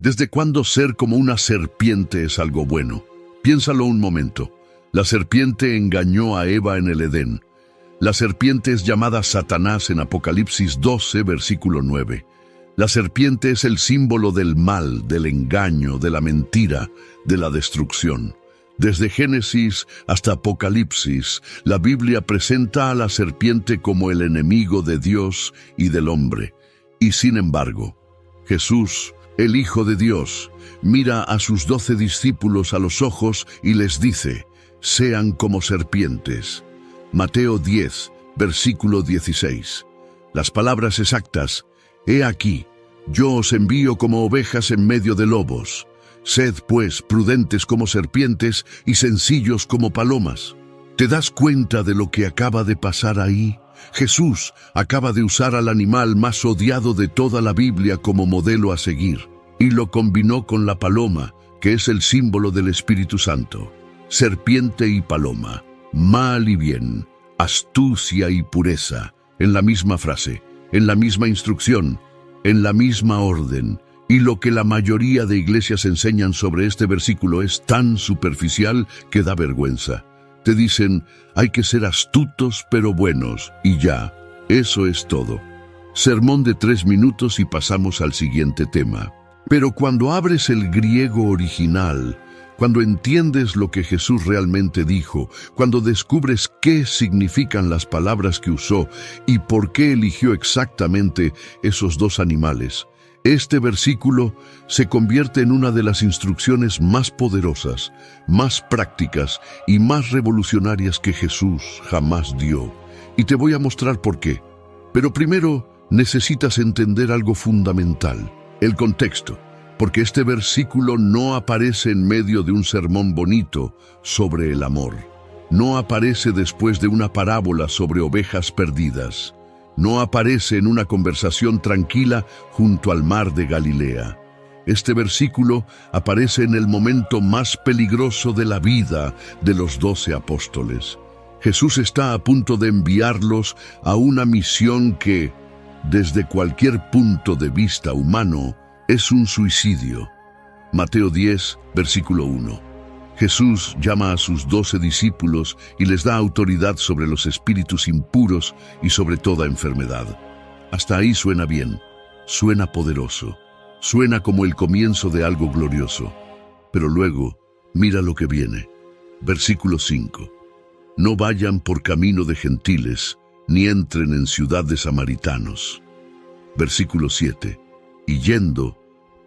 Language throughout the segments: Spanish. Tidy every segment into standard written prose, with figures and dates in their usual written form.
¿Desde cuándo ser como una serpiente es algo bueno? Piénsalo un momento. La serpiente engañó a Eva en el Edén. La serpiente es llamada Satanás en Apocalipsis 12, versículo 9. La serpiente es el símbolo del mal, del engaño, de la mentira, de la destrucción. Desde Génesis hasta Apocalipsis, la Biblia presenta a la serpiente como el enemigo de Dios y del hombre. Y sin embargo, Jesús, el Hijo de Dios, mira a sus 12 discípulos a los ojos y les dice: sean como serpientes. Mateo 10, versículo 16. Las palabras exactas: he aquí, yo os envío como ovejas en medio de lobos. Sed, pues, prudentes como serpientes y sencillos como palomas. ¿Te das cuenta de lo que acaba de pasar ahí? Jesús acaba de usar al animal más odiado de toda la Biblia como modelo a seguir, y lo combinó con la paloma, que es el símbolo del Espíritu Santo. Serpiente y paloma, mal y bien, astucia y pureza, en la misma frase, en la misma instrucción, en la misma orden. Y lo que la mayoría de iglesias enseñan sobre este versículo es tan superficial que da vergüenza. Te dicen: hay que ser astutos pero buenos, y ya, eso es todo. Sermón de 3 minutos y pasamos al siguiente tema. Pero cuando abres el griego original, cuando entiendes lo que Jesús realmente dijo, cuando descubres qué significan las palabras que usó y por qué eligió exactamente esos 2 animales, este versículo se convierte en una de las instrucciones más poderosas, más prácticas y más revolucionarias que Jesús jamás dio. Y te voy a mostrar por qué. Pero primero necesitas entender algo fundamental: el contexto, porque este versículo no aparece en medio de un sermón bonito sobre el amor. No aparece después de una parábola sobre ovejas perdidas. No aparece en una conversación tranquila junto al mar de Galilea. Este versículo aparece en el momento más peligroso de la vida de los 12 apóstoles. Jesús está a punto de enviarlos a una misión que, desde cualquier punto de vista humano, es un suicidio. Mateo 10, versículo 1. Jesús llama a sus 12 discípulos y les da autoridad sobre los espíritus impuros y sobre toda enfermedad. Hasta ahí suena bien, suena poderoso, suena como el comienzo de algo glorioso. Pero luego, mira lo que viene. Versículo 5. No vayan por camino de gentiles, ni entren en ciudad de samaritanos. Versículo 7. Y yendo,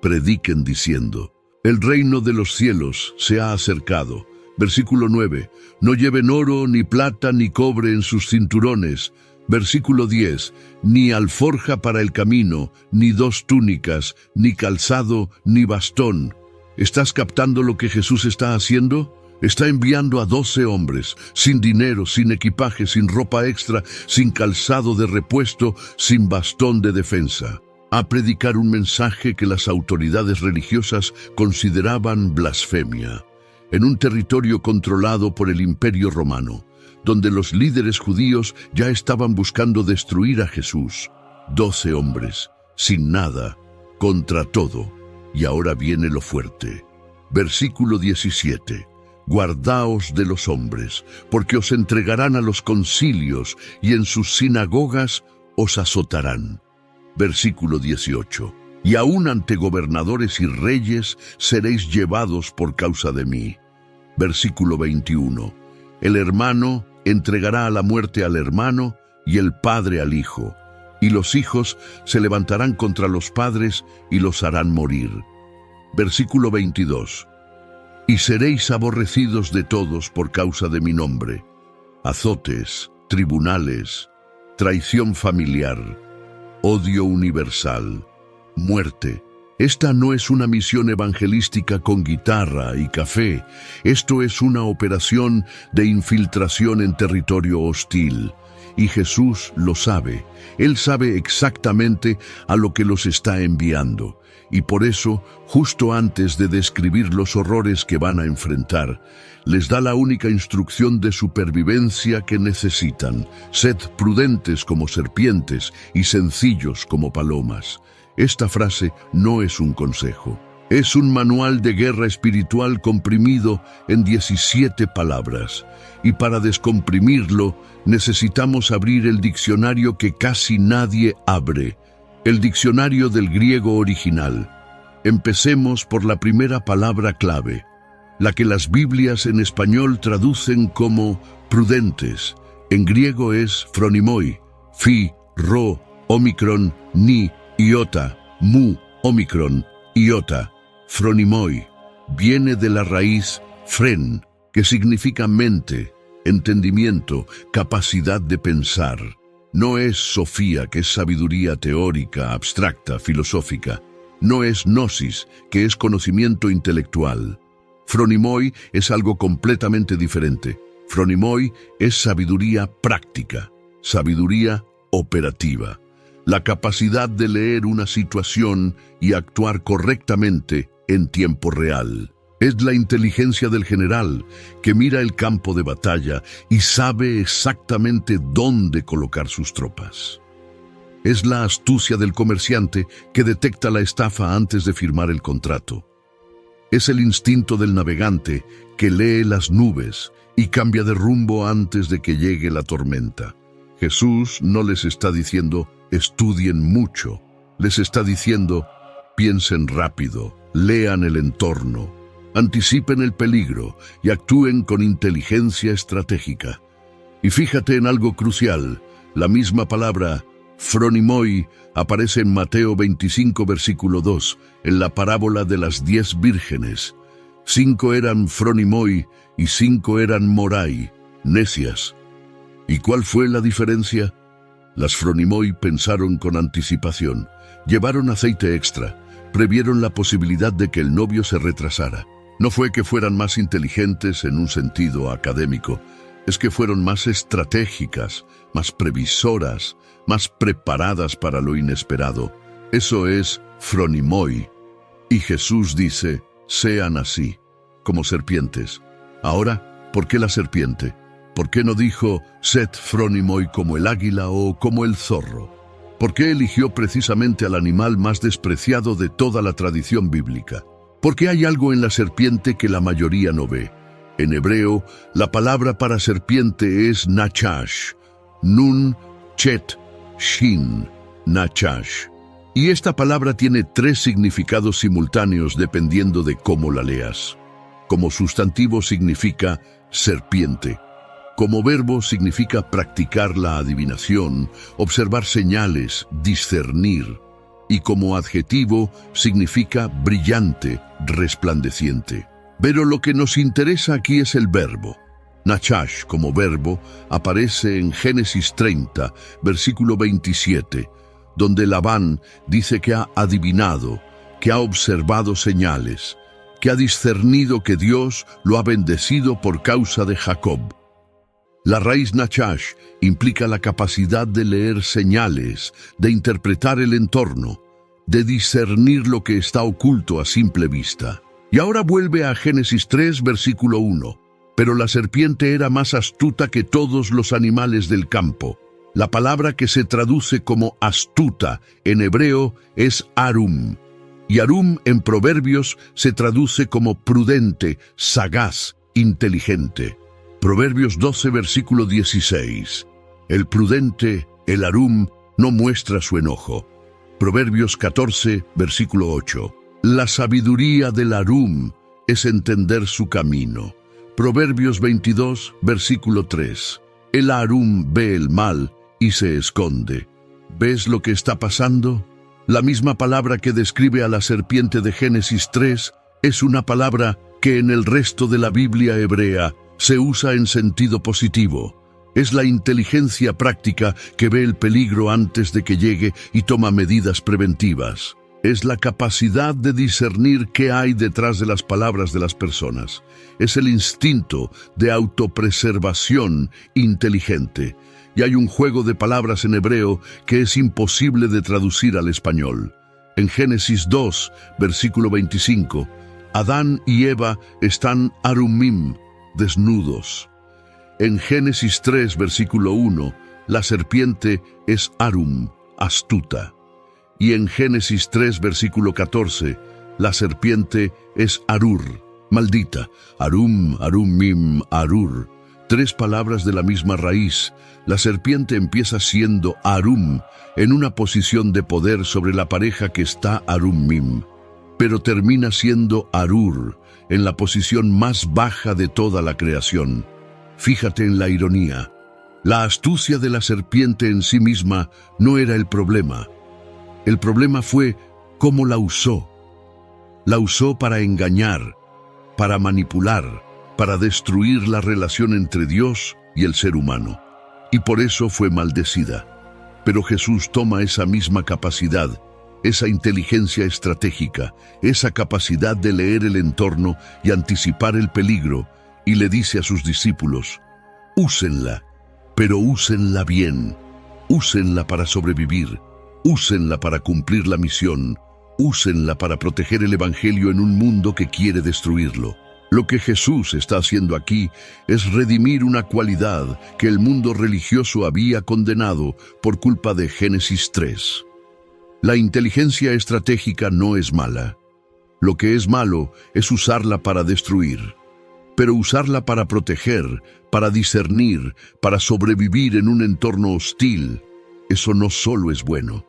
prediquen diciendo: el reino de los cielos se ha acercado. Versículo 9. No lleven oro, ni plata, ni cobre en sus cinturones. Versículo 10. Ni alforja para el camino, ni 2 túnicas, ni calzado, ni bastón. ¿Estás captando lo que Jesús está haciendo? Está enviando a 12 hombres, sin dinero, sin equipaje, sin ropa extra, sin calzado de repuesto, sin bastón de defensa, a predicar un mensaje que las autoridades religiosas consideraban blasfemia, en un territorio controlado por el Imperio Romano, donde los líderes judíos ya estaban buscando destruir a Jesús. 12 hombres, sin nada, contra todo. Y ahora viene lo fuerte. Versículo 17. Guardaos de los hombres, porque os entregarán a los concilios y en sus sinagogas os azotarán. Versículo 18. Y aún ante gobernadores y reyes seréis llevados por causa de mí. Versículo 21. El hermano entregará a la muerte al hermano y el padre al hijo, y los hijos se levantarán contra los padres y los harán morir. Versículo 22. Y seréis aborrecidos de todos por causa de mi nombre. Azotes, tribunales, traición familiar, odio universal, muerte. Esta no es una misión evangelística con guitarra y café. Esto es una operación de infiltración en territorio hostil. Y Jesús lo sabe. Él sabe exactamente a lo que los está enviando. Y por eso, justo antes de describir los horrores que van a enfrentar, les da la única instrucción de supervivencia que necesitan: sed prudentes como serpientes y sencillos como palomas. Esta frase no es un consejo, Es un manual de guerra espiritual comprimido en 17 palabras. Y para descomprimirlo, necesitamos abrir el diccionario que casi nadie abre, el diccionario del griego original. Empecemos por la primera palabra clave, la que las Biblias en español traducen como prudentes. En griego es phronimoi, phi, rho, omicron, ni, iota, mu, omicron, iota. Phronimoi viene de la raíz phren, que significa mente, entendimiento, capacidad de pensar. No es sofía, que es sabiduría teórica, abstracta, filosófica. No es gnosis, que es conocimiento intelectual. Phronimoi es algo completamente diferente. Phronimoi es sabiduría práctica, sabiduría operativa. La capacidad de leer una situación y actuar correctamente en tiempo real. Es la inteligencia del general que mira el campo de batalla y sabe exactamente dónde colocar sus tropas. Es la astucia del comerciante que detecta la estafa antes de firmar el contrato. Es el instinto del navegante que lee las nubes y cambia de rumbo antes de que llegue la tormenta. Jesús no les está diciendo, estudien mucho. Les está diciendo, piensen rápido, lean el entorno, anticipen el peligro y actúen con inteligencia estratégica. Y fíjate en algo crucial, la misma palabra phronimoi aparece en Mateo 25, versículo 2, en la parábola de las 10 vírgenes. 5 eran phronimoi y 5 eran morai, necias. ¿Y cuál fue la diferencia? Las phronimoi pensaron con anticipación, llevaron aceite extra, previeron la posibilidad de que el novio se retrasara. No fue que fueran más inteligentes en un sentido académico, es que fueron más estratégicas, más previsoras, más preparadas para lo inesperado. Eso es phronimoi. Y Jesús dice, sean así, como serpientes. Ahora, ¿por qué la serpiente? ¿Por qué no dijo, sed phronimoi como el águila o como el zorro? ¿Por qué eligió precisamente al animal más despreciado de toda la tradición bíblica? Porque hay algo en la serpiente que la mayoría no ve. En hebreo, la palabra para serpiente es nachash, nun, chet, shin, nachash. Y esta palabra tiene 3 significados simultáneos dependiendo de cómo la leas. Como sustantivo significa serpiente. Como verbo significa practicar la adivinación, observar señales, discernir. Y como adjetivo significa brillante, resplandeciente. Pero lo que nos interesa aquí es el verbo. Nachash, como verbo, aparece en Génesis 30, versículo 27, donde Labán dice que ha adivinado, que ha observado señales, que ha discernido que Dios lo ha bendecido por causa de Jacob. La raíz nachash implica la capacidad de leer señales, de interpretar el entorno, de discernir lo que está oculto a simple vista. Y ahora vuelve a Génesis 3, versículo 1. Pero la serpiente era más astuta que todos los animales del campo. La palabra que se traduce como astuta en hebreo es arum. Y arum en Proverbios se traduce como prudente, sagaz, inteligente. Proverbios 12, versículo 16. El prudente, el arum, no muestra su enojo. Proverbios 14, versículo 8. La sabiduría del arum es entender su camino. Proverbios 22, versículo 3. El arum ve el mal y se esconde. ¿Ves lo que está pasando? La misma palabra que describe a la serpiente de Génesis 3 es una palabra que en el resto de la Biblia hebrea se usa en sentido positivo. Es la inteligencia práctica que ve el peligro antes de que llegue y toma medidas preventivas. Es la capacidad de discernir qué hay detrás de las palabras de las personas. Es el instinto de autopreservación inteligente. Y hay un juego de palabras en hebreo que es imposible de traducir al español. En Génesis 2, versículo 25, Adán y Eva están arumim, desnudos. En Génesis 3, versículo 1, la serpiente es arum, astuta. Y en Génesis 3, versículo 14, La serpiente es Arur, maldita. Arum, Arum Mim, Arur. 3 palabras de la misma raíz. La serpiente empieza siendo Arum, en una posición de poder sobre la pareja que está Arum Mim, pero termina siendo Arur, en la posición más baja de toda la creación. Fíjate en la ironía. La astucia de la serpiente en sí misma no era el problema. El problema fue cómo la usó. La usó para engañar, para manipular, para destruir la relación entre Dios y el ser humano. Y por eso fue maldecida. Pero Jesús toma esa misma capacidad, esa inteligencia estratégica, esa capacidad de leer el entorno y anticipar el peligro, y le dice a sus discípulos: úsenla, pero úsenla bien, úsenla para sobrevivir, úsenla para cumplir la misión, úsenla para proteger el Evangelio en un mundo que quiere destruirlo. Lo que Jesús está haciendo aquí es redimir una cualidad que el mundo religioso había condenado por culpa de Génesis 3. La inteligencia estratégica no es mala. Lo que es malo es usarla para destruir. Pero usarla para proteger, para discernir, para sobrevivir en un entorno hostil, eso no solo es bueno.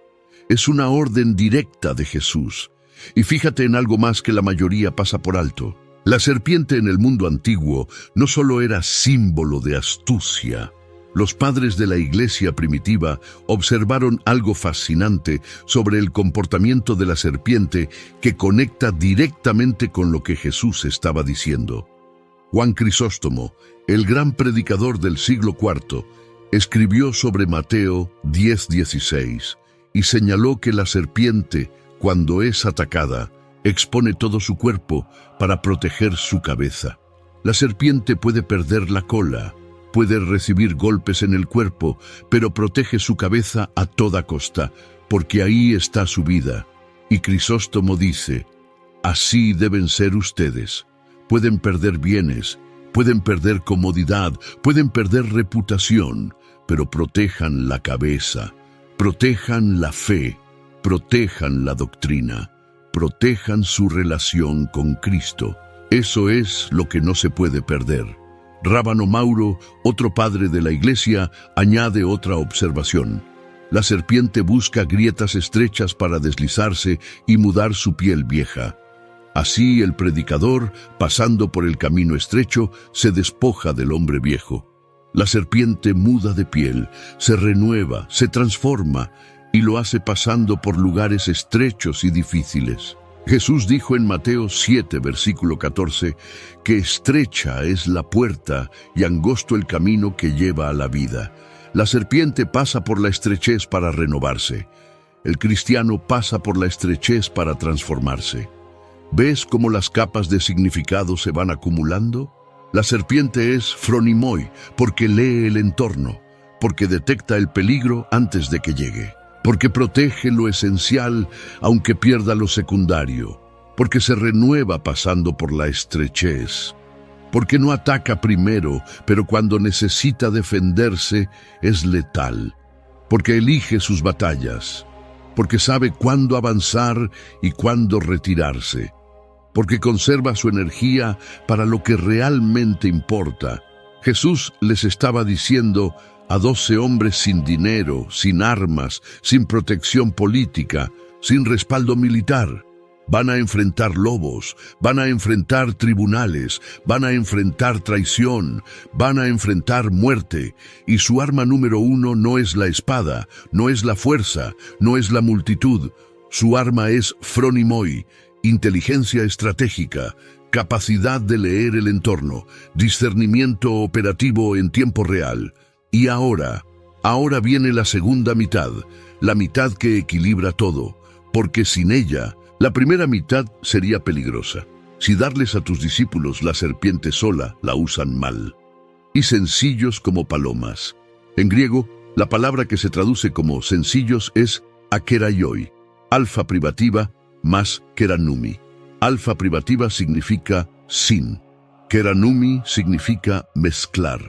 Es una orden directa de Jesús. Y fíjate en algo más que la mayoría pasa por alto. La serpiente en el mundo antiguo no solo era símbolo de astucia. Los padres de la iglesia primitiva observaron algo fascinante sobre el comportamiento de la serpiente que conecta directamente con lo que Jesús estaba diciendo. Juan Crisóstomo, el gran predicador del siglo IV, escribió sobre Mateo 10:16 y señaló que la serpiente, cuando es atacada, expone todo su cuerpo para proteger su cabeza. La serpiente puede perder la cola, puede recibir golpes en el cuerpo, pero protege su cabeza a toda costa, porque ahí está su vida. Y Crisóstomo dice: así deben ser ustedes. Pueden perder bienes, pueden perder comodidad, pueden perder reputación, pero protejan la cabeza, protejan la fe, protejan la doctrina, protejan su relación con Cristo. Eso es lo que no se puede perder. Rábano Mauro, otro padre de la iglesia, añade otra observación. La serpiente busca grietas estrechas para deslizarse y mudar su piel vieja. Así el predicador, pasando por el camino estrecho, se despoja del hombre viejo. La serpiente muda de piel, se renueva, se transforma, y lo hace pasando por lugares estrechos y difíciles. Jesús dijo en Mateo 7, versículo 14, que estrecha es la puerta y angosto el camino que lleva a la vida. La serpiente pasa por la estrechez para renovarse. El cristiano pasa por la estrechez para transformarse. ¿Ves cómo las capas de significado se van acumulando? La serpiente es phronimoi, porque lee el entorno, porque detecta el peligro antes de que llegue, porque protege lo esencial aunque pierda lo secundario, porque se renueva pasando por la estrechez, porque no ataca primero, pero cuando necesita defenderse es letal, porque elige sus batallas, porque sabe cuándo avanzar y cuándo retirarse, porque conserva su energía para lo que realmente importa. Jesús les estaba diciendo a 12 hombres sin dinero, sin armas, sin protección política, sin respaldo militar. Van a enfrentar lobos, van a enfrentar tribunales, van a enfrentar traición, van a enfrentar muerte. Y su arma número 1 no es la espada, no es la fuerza, no es la multitud. Su arma es phronimoi, inteligencia estratégica, capacidad de leer el entorno, discernimiento operativo en tiempo real. Y ahora viene la segunda mitad, la mitad que equilibra todo, porque sin ella, la primera mitad sería peligrosa. Si darles a tus discípulos la serpiente sola, la usan mal. Y sencillos como palomas. En griego, la palabra que se traduce como sencillos es akeraioi, alfa privativa más keranumi. Alfa privativa significa sin. Keranumi significa mezclar.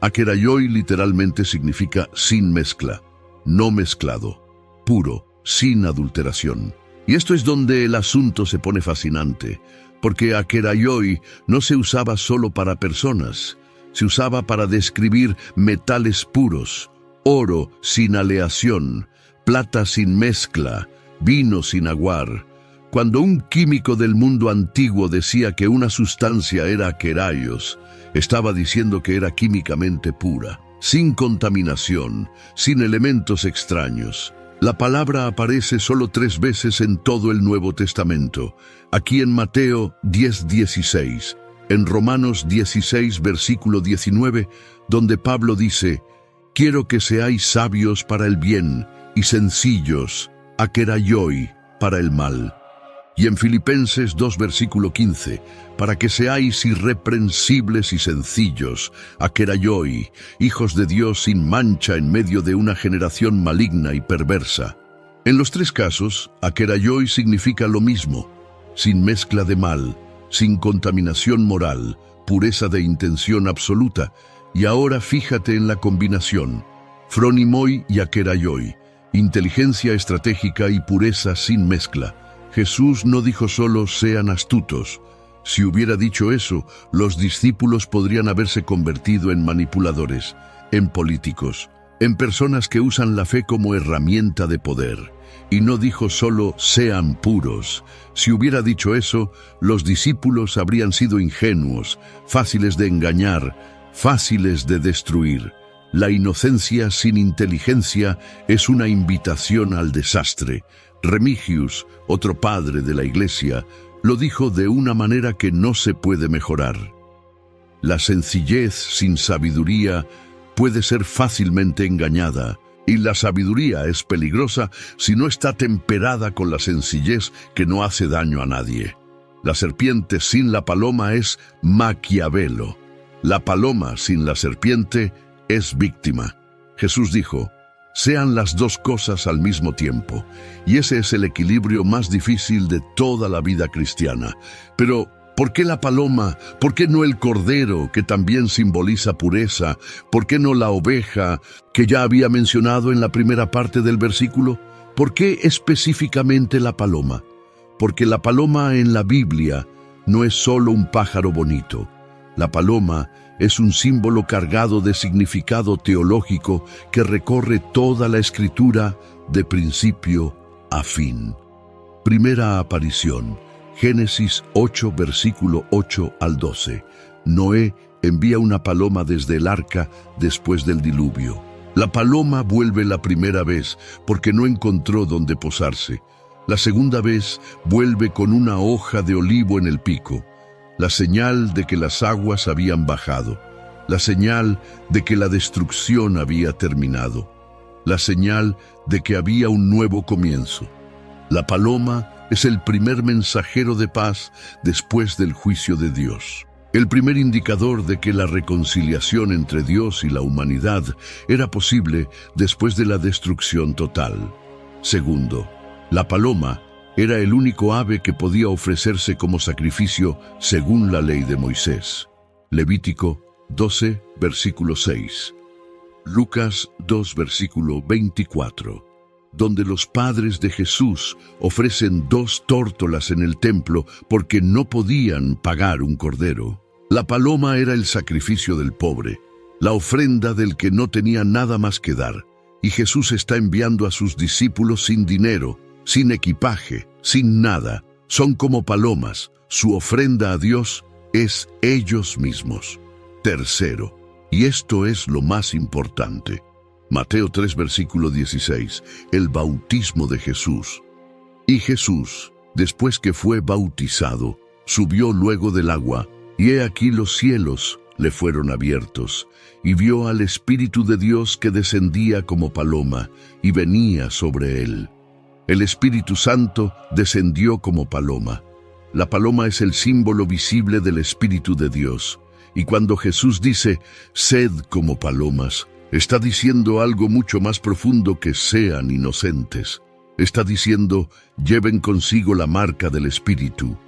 Akeraioi literalmente significa sin mezcla, no mezclado, puro, sin adulteración. Y esto es donde el asunto se pone fascinante, porque akeraioi no se usaba solo para personas, se usaba para describir metales puros, oro sin aleación, plata sin mezcla, vino sin aguar. Cuando un químico del mundo antiguo decía que una sustancia era akeraios, estaba diciendo que era químicamente pura, sin contaminación, sin elementos extraños. La palabra aparece solo 3 veces en todo el Nuevo Testamento, aquí en Mateo 10:16, en Romanos 16, versículo 19, donde Pablo dice: «Quiero que seáis sabios para el bien y sencillos, akeraioi, para el mal». Y en Filipenses 2, versículo 15, para que seáis irreprensibles y sencillos, akeraioi, hijos de Dios sin mancha en medio de una generación maligna y perversa. En los 3 casos, akeraioi significa lo mismo: sin mezcla de mal, sin contaminación moral, pureza de intención absoluta. Y ahora fíjate en la combinación: phronimoi y akeraioi, inteligencia estratégica y pureza sin mezcla. Jesús no dijo solo sean astutos. Si hubiera dicho eso, los discípulos podrían haberse convertido en manipuladores, en políticos, en personas que usan la fe como herramienta de poder. Y no dijo solo sean puros. Si hubiera dicho eso, los discípulos habrían sido ingenuos, fáciles de engañar, fáciles de destruir. La inocencia sin inteligencia es una invitación al desastre. Remigius, otro padre de la Iglesia, lo dijo de una manera que no se puede mejorar. La sencillez sin sabiduría puede ser fácilmente engañada, y la sabiduría es peligrosa si no está temperada con la sencillez que no hace daño a nadie. La serpiente sin la paloma es Maquiavelo. La paloma sin la serpiente es víctima. Jesús dijo: sean las 2 cosas al mismo tiempo, y ese es el equilibrio más difícil de toda la vida cristiana. Pero, ¿por qué la paloma? ¿Por qué no el cordero, que también simboliza pureza? ¿Por qué no la oveja, que ya había mencionado en la primera parte del versículo? ¿Por qué específicamente la paloma? Porque la paloma en la Biblia no es solo un pájaro bonito. La paloma es un símbolo cargado de significado teológico que recorre toda la Escritura de principio a fin. Primera aparición, Génesis 8, versículo 8 al 12. Noé envía una paloma desde el arca después del diluvio. La paloma vuelve la primera vez porque no encontró dónde posarse. La segunda vez vuelve con una hoja de olivo en el pico, la señal de que las aguas habían bajado, la señal de que la destrucción había terminado, la señal de que había un nuevo comienzo. La paloma es el primer mensajero de paz después del juicio de Dios. El primer indicador de que la reconciliación entre Dios y la humanidad era posible después de la destrucción total. Segundo, la paloma era el único ave que podía ofrecerse como sacrificio según la ley de Moisés. Levítico 12, versículo 6. Lucas 2, versículo 24. Donde los padres de Jesús ofrecen 2 tórtolas en el templo porque no podían pagar un cordero. La paloma era el sacrificio del pobre, la ofrenda del que no tenía nada más que dar. Y Jesús está enviando a sus discípulos sin dinero, sin equipaje, sin nada. Son como palomas. Su ofrenda a Dios es ellos mismos. Tercero, y esto es lo más importante, Mateo 3, versículo 16, el bautismo de Jesús. Y Jesús, después que fue bautizado, subió luego del agua, y he aquí los cielos le fueron abiertos, y vio al Espíritu de Dios que descendía como paloma, y venía sobre él. El Espíritu Santo descendió como paloma. La paloma es el símbolo visible del Espíritu de Dios. Y cuando Jesús dice, sed como palomas, está diciendo algo mucho más profundo que sean inocentes. Está diciendo, lleven consigo la marca del Espíritu.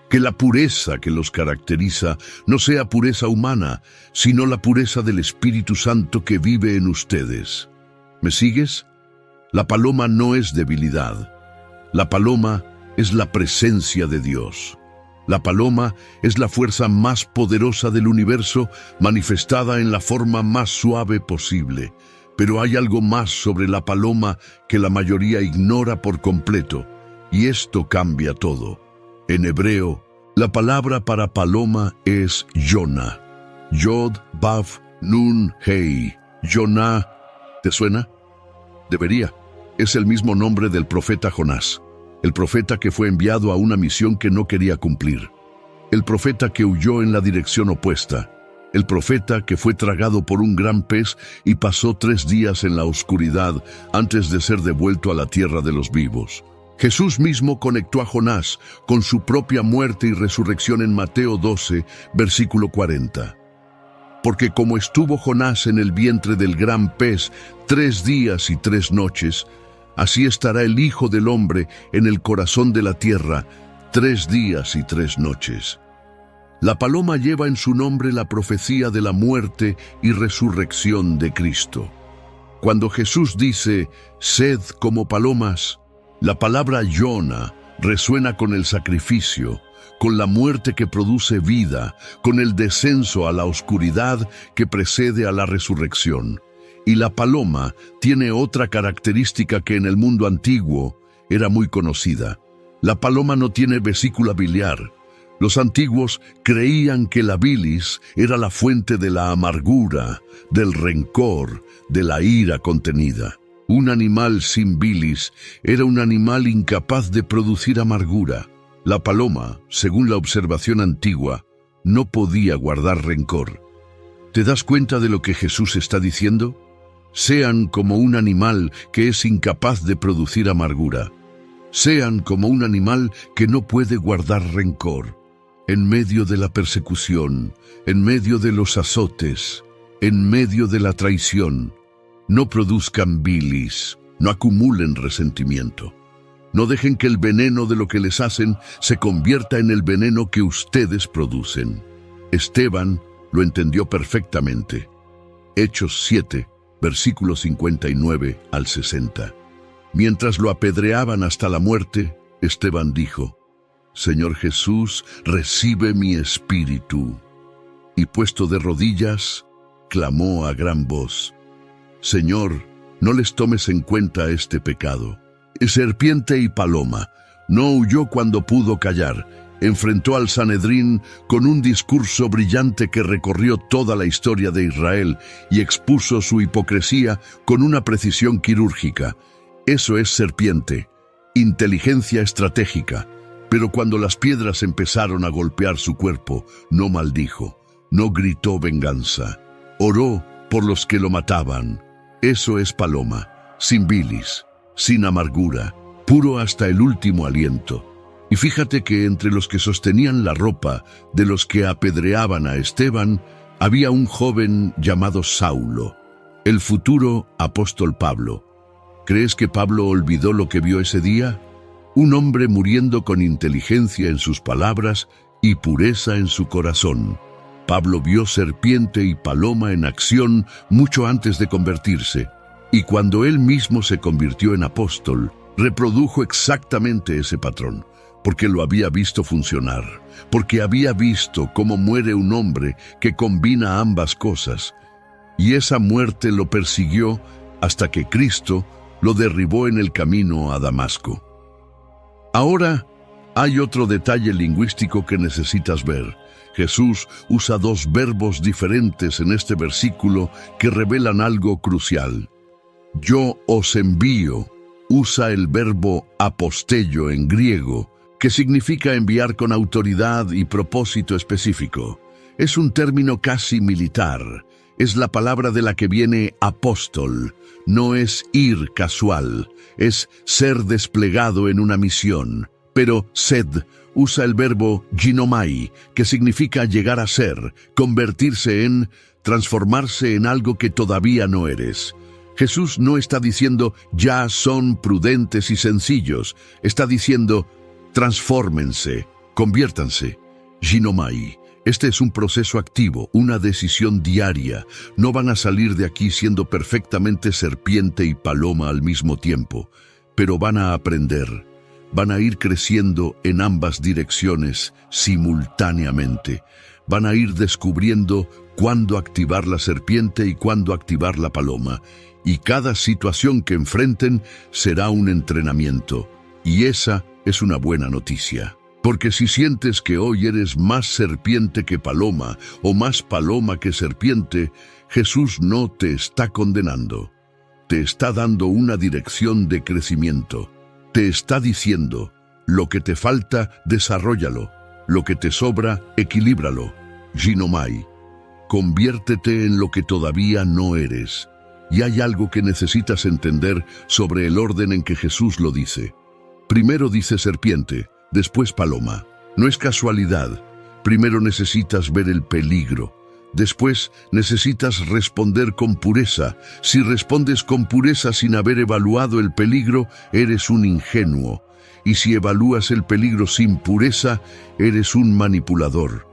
Que la pureza que los caracteriza no sea pureza humana, sino la pureza del Espíritu Santo que vive en ustedes. ¿Me sigues? La paloma no es debilidad. La paloma es la presencia de Dios. La paloma es la fuerza más poderosa del universo, manifestada en la forma más suave posible. Pero hay algo más sobre la paloma que la mayoría ignora por completo, y esto cambia todo. En hebreo, la palabra para paloma es Yona. Yod, Baf, Nun, Hei. Yona, ¿te suena? Debería. Es el mismo nombre del profeta Jonás, el profeta que fue enviado a una misión que no quería cumplir. El profeta que huyó en la dirección opuesta. El profeta que fue tragado por un gran pez y pasó 3 días en la oscuridad antes de ser devuelto a la tierra de los vivos. Jesús mismo conectó a Jonás con su propia muerte y resurrección en Mateo 12, versículo 40. Porque como estuvo Jonás en el vientre del gran pez 3 días y 3 noches, así estará el Hijo del Hombre en el corazón de la tierra 3 días y 3 noches. La paloma lleva en su nombre la profecía de la muerte y resurrección de Cristo. Cuando Jesús dice, sed como palomas, la palabra Yona resuena con el sacrificio, con la muerte que produce vida, con el descenso a la oscuridad que precede a la resurrección. Y la paloma tiene otra característica que en el mundo antiguo era muy conocida. La paloma no tiene vesícula biliar. Los antiguos creían que la bilis era la fuente de la amargura, del rencor, de la ira contenida. Un animal sin bilis era un animal incapaz de producir amargura. La paloma, según la observación antigua, no podía guardar rencor. ¿Te das cuenta de lo que Jesús está diciendo? Sean como un animal que es incapaz de producir amargura. Sean como un animal que no puede guardar rencor. En medio de la persecución, en medio de los azotes, en medio de la traición, no produzcan bilis, no acumulen resentimiento. No dejen que el veneno de lo que les hacen se convierta en el veneno que ustedes producen. Esteban lo entendió perfectamente. Hechos 7, versículos 59 al 60. Mientras lo apedreaban hasta la muerte, Esteban dijo, Señor Jesús, recibe mi espíritu. Y puesto de rodillas, clamó a gran voz, Señor, no les tomes en cuenta este pecado. Serpiente y paloma, no huyó cuando pudo callar. Enfrentó al Sanedrín con un discurso brillante que recorrió toda la historia de Israel y expuso su hipocresía con una precisión quirúrgica. Eso es serpiente, inteligencia estratégica. Pero cuando las piedras empezaron a golpear su cuerpo, no maldijo, no gritó venganza. Oró por los que lo mataban. Eso es paloma, sin bilis, sin amargura, puro hasta el último aliento. Y fíjate que entre los que sostenían la ropa de los que apedreaban a Esteban, había un joven llamado Saulo, el futuro apóstol Pablo. ¿Crees que Pablo olvidó lo que vio ese día? Un hombre muriendo con inteligencia en sus palabras y pureza en su corazón. Pablo vio serpiente y paloma en acción mucho antes de convertirse, y cuando él mismo se convirtió en apóstol, reprodujo exactamente ese patrón, porque lo había visto funcionar, porque había visto cómo muere un hombre que combina ambas cosas, y esa muerte lo persiguió hasta que Cristo lo derribó en el camino a Damasco. Ahora, hay otro detalle lingüístico que necesitas ver. Jesús usa 2 verbos diferentes en este versículo que revelan algo crucial. Yo os envío, usa el verbo apostello en griego, que significa enviar con autoridad y propósito específico. Es un término casi militar. Es la palabra de la que viene apóstol. No es ir casual, es ser desplegado en una misión. Pero sed usa el verbo ginomai, que significa llegar a ser, convertirse en, transformarse en algo que todavía no eres. Jesús no está diciendo, ya son prudentes y sencillos. Está diciendo, transfórmense, conviértanse. Ginomai. Este es un proceso activo, una decisión diaria. No van a salir de aquí siendo perfectamente serpiente y paloma al mismo tiempo, pero van a aprender. van a ir creciendo en ambas direcciones simultáneamente. Van a ir descubriendo cuándo activar la serpiente y cuándo activar la paloma. Y cada situación que enfrenten será un entrenamiento. Y esa es una buena noticia. Porque si sientes que hoy eres más serpiente que paloma o más paloma que serpiente, Jesús no te está condenando. Te está dando una dirección de crecimiento. Te está diciendo, lo que te falta, desarróllalo. Lo que te sobra, equilíbralo. Ginomai. Conviértete en lo que todavía no eres. Y hay algo que necesitas entender sobre el orden en que Jesús lo dice. Primero dice serpiente, después paloma. No es casualidad. Primero necesitas ver el peligro. Después necesitas responder con pureza. Si respondes con pureza sin haber evaluado el peligro, eres un ingenuo. Y si evalúas el peligro sin pureza, eres un manipulador.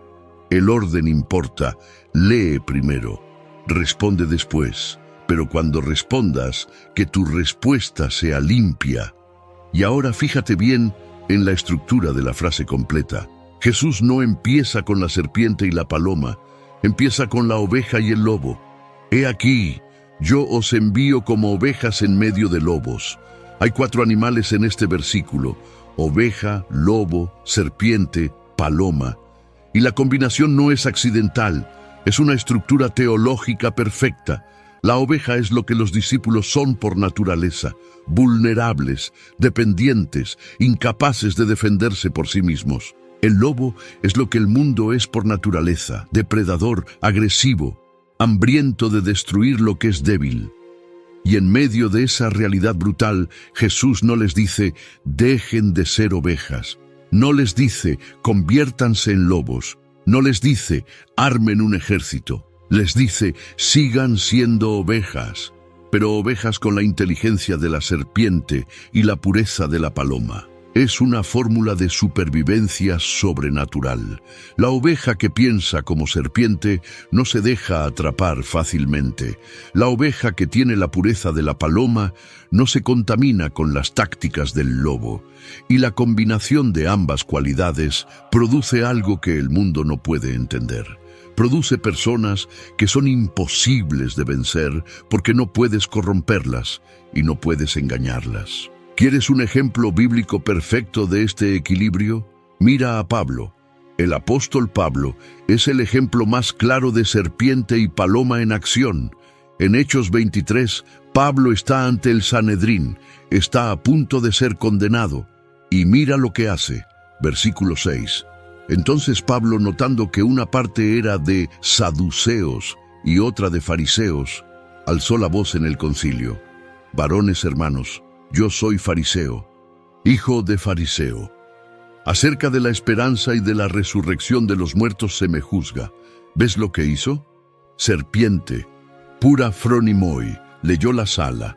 El orden importa. Lee primero. Responde después. Pero cuando respondas, que tu respuesta sea limpia. Y ahora fíjate bien en la estructura de la frase completa. Jesús no empieza con la serpiente y la paloma, empieza con la oveja y el lobo. He aquí, yo os envío como ovejas en medio de lobos. Hay 4 animales en este versículo: oveja, lobo, serpiente, paloma. Y la combinación no es accidental, es una estructura teológica perfecta. La oveja es lo que los discípulos son por naturaleza: vulnerables, dependientes, incapaces de defenderse por sí mismos. El lobo es lo que el mundo es por naturaleza: depredador, agresivo, hambriento de destruir lo que es débil. Y en medio de esa realidad brutal, Jesús no les dice, dejen de ser ovejas. No les dice, conviértanse en lobos. No les dice, armen un ejército. Les dice, sigan siendo ovejas, pero ovejas con la inteligencia de la serpiente y la pureza de la paloma. Es una fórmula de supervivencia sobrenatural. La oveja que piensa como serpiente no se deja atrapar fácilmente. La oveja que tiene la pureza de la paloma no se contamina con las tácticas del lobo. Y la combinación de ambas cualidades produce algo que el mundo no puede entender. Produce personas que son imposibles de vencer porque no puedes corromperlas y no puedes engañarlas. ¿Quieres un ejemplo bíblico perfecto de este equilibrio? Mira a Pablo. El apóstol Pablo es el ejemplo más claro de serpiente y paloma en acción. En Hechos 23, Pablo está ante el Sanedrín, está a punto de ser condenado. Y mira lo que hace. Versículo 6. Entonces Pablo, notando que una parte era de saduceos y otra de fariseos, alzó la voz en el concilio. Varones hermanos, yo soy fariseo, hijo de fariseo. Acerca de la esperanza y de la resurrección de los muertos se me juzga. ¿Ves lo que hizo? Serpiente, pura phronimoi, leyó la sala,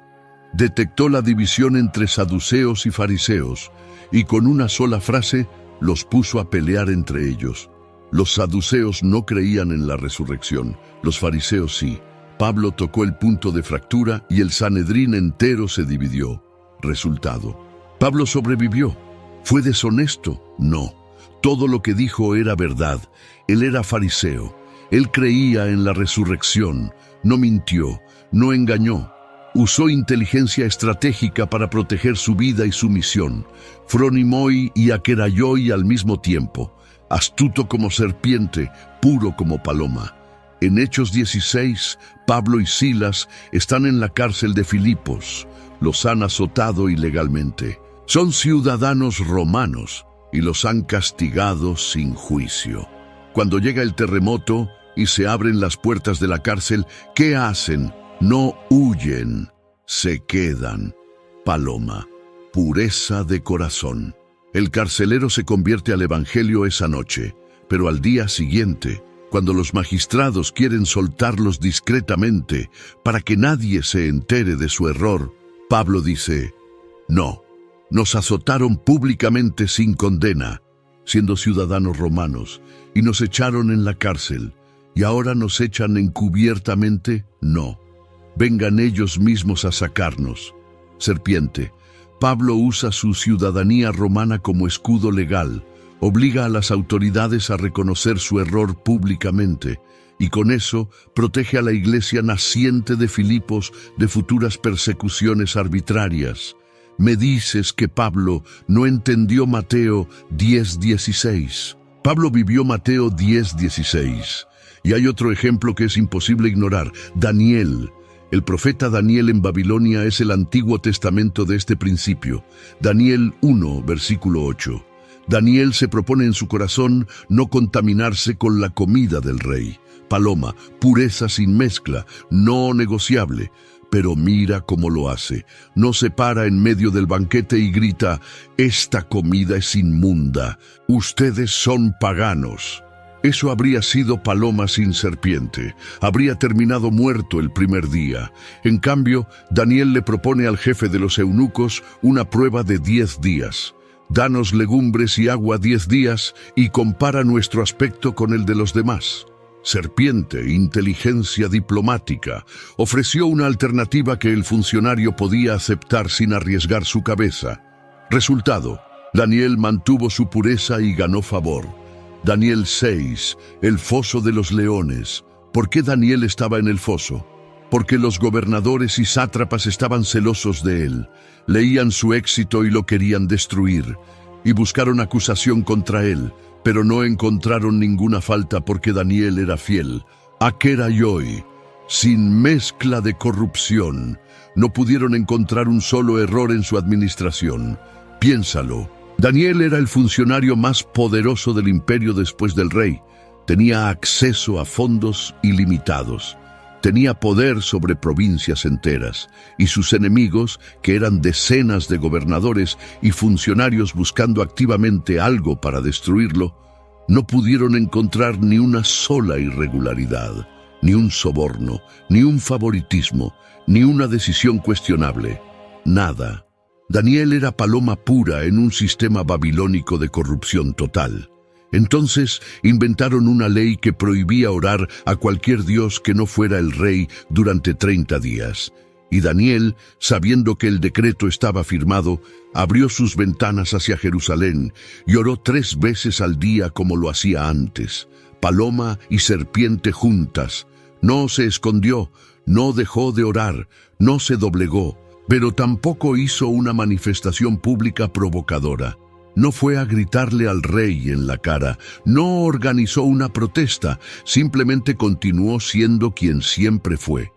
detectó la división entre saduceos y fariseos, y con una sola frase los puso a pelear entre ellos. Los saduceos no creían en la resurrección, los fariseos sí. Pablo tocó el punto de fractura y el Sanedrín entero se dividió. Resultado: Pablo sobrevivió. ¿Fue deshonesto? No. Todo lo que dijo era verdad. Él era fariseo. Él creía en la resurrección. No mintió, no engañó. Usó inteligencia estratégica para proteger su vida y su misión. Phronimoi y akeraioi al mismo tiempo. Astuto como serpiente, puro como paloma. En Hechos 16, Pablo y Silas están en la cárcel de Filipos. Los han azotado ilegalmente. Son ciudadanos romanos y los han castigado sin juicio. Cuando llega el terremoto y se abren las puertas de la cárcel, ¿qué hacen? No huyen, se quedan. Paloma, pureza de corazón. El carcelero se convierte al evangelio esa noche, pero al día siguiente, cuando los magistrados quieren soltarlos discretamente para que nadie se entere de su error, Pablo dice, no, nos azotaron públicamente sin condena, siendo ciudadanos romanos, y nos echaron en la cárcel, y ahora nos echan encubiertamente. No, vengan ellos mismos a sacarnos. Serpiente, Pablo usa su ciudadanía romana como escudo legal, obliga a las autoridades a reconocer su error públicamente, y con eso protege a la iglesia naciente de Filipos de futuras persecuciones arbitrarias. Me dices que Pablo no entendió Mateo 10:16. Pablo vivió Mateo 10:16. Y hay otro ejemplo que es imposible ignorar: Daniel. El profeta Daniel en Babilonia es el Antiguo Testamento de este principio. Daniel 1, versículo 8. Daniel se propone en su corazón no contaminarse con la comida del rey. Paloma, pureza sin mezcla, no negociable. Pero mira cómo lo hace. No se para en medio del banquete y grita: «Esta comida es inmunda. Ustedes son paganos». Eso habría sido paloma sin serpiente. Habría terminado muerto el primer día. En cambio, Daniel le propone al jefe de los eunucos una prueba de 10 días. Danos legumbres y agua 10 días y compara nuestro aspecto con el de los demás. Serpiente, inteligencia diplomática, ofreció una alternativa que el funcionario podía aceptar sin arriesgar su cabeza. Resultado: Daniel mantuvo su pureza y ganó favor. Daniel 6, el foso de los leones. ¿Por qué Daniel estaba en el foso? Porque los gobernadores y sátrapas estaban celosos de él, leían su éxito y lo querían destruir, y buscaron acusación contra él, pero no encontraron ninguna falta porque Daniel era fiel. Akerayoi, sin mezcla de corrupción. No pudieron encontrar un solo error en su administración. Piénsalo. Daniel era el funcionario más poderoso del imperio después del rey. Tenía acceso a fondos ilimitados. Tenía poder sobre provincias enteras, y sus enemigos, que eran decenas de gobernadores y funcionarios buscando activamente algo para destruirlo, no pudieron encontrar ni una sola irregularidad, ni un soborno, ni un favoritismo, ni una decisión cuestionable. Nada. Daniel era paloma pura en un sistema babilónico de corrupción total. Entonces inventaron una ley que prohibía orar a cualquier dios que no fuera el rey durante 30 días. Y Daniel, sabiendo que el decreto estaba firmado, abrió sus ventanas hacia Jerusalén y oró 3 veces al día como lo hacía antes. Paloma y serpiente juntas. No se escondió, no dejó de orar, no se doblegó, pero tampoco hizo una manifestación pública provocadora. No fue a gritarle al rey en la cara, no organizó una protesta, simplemente continuó siendo quien siempre fue.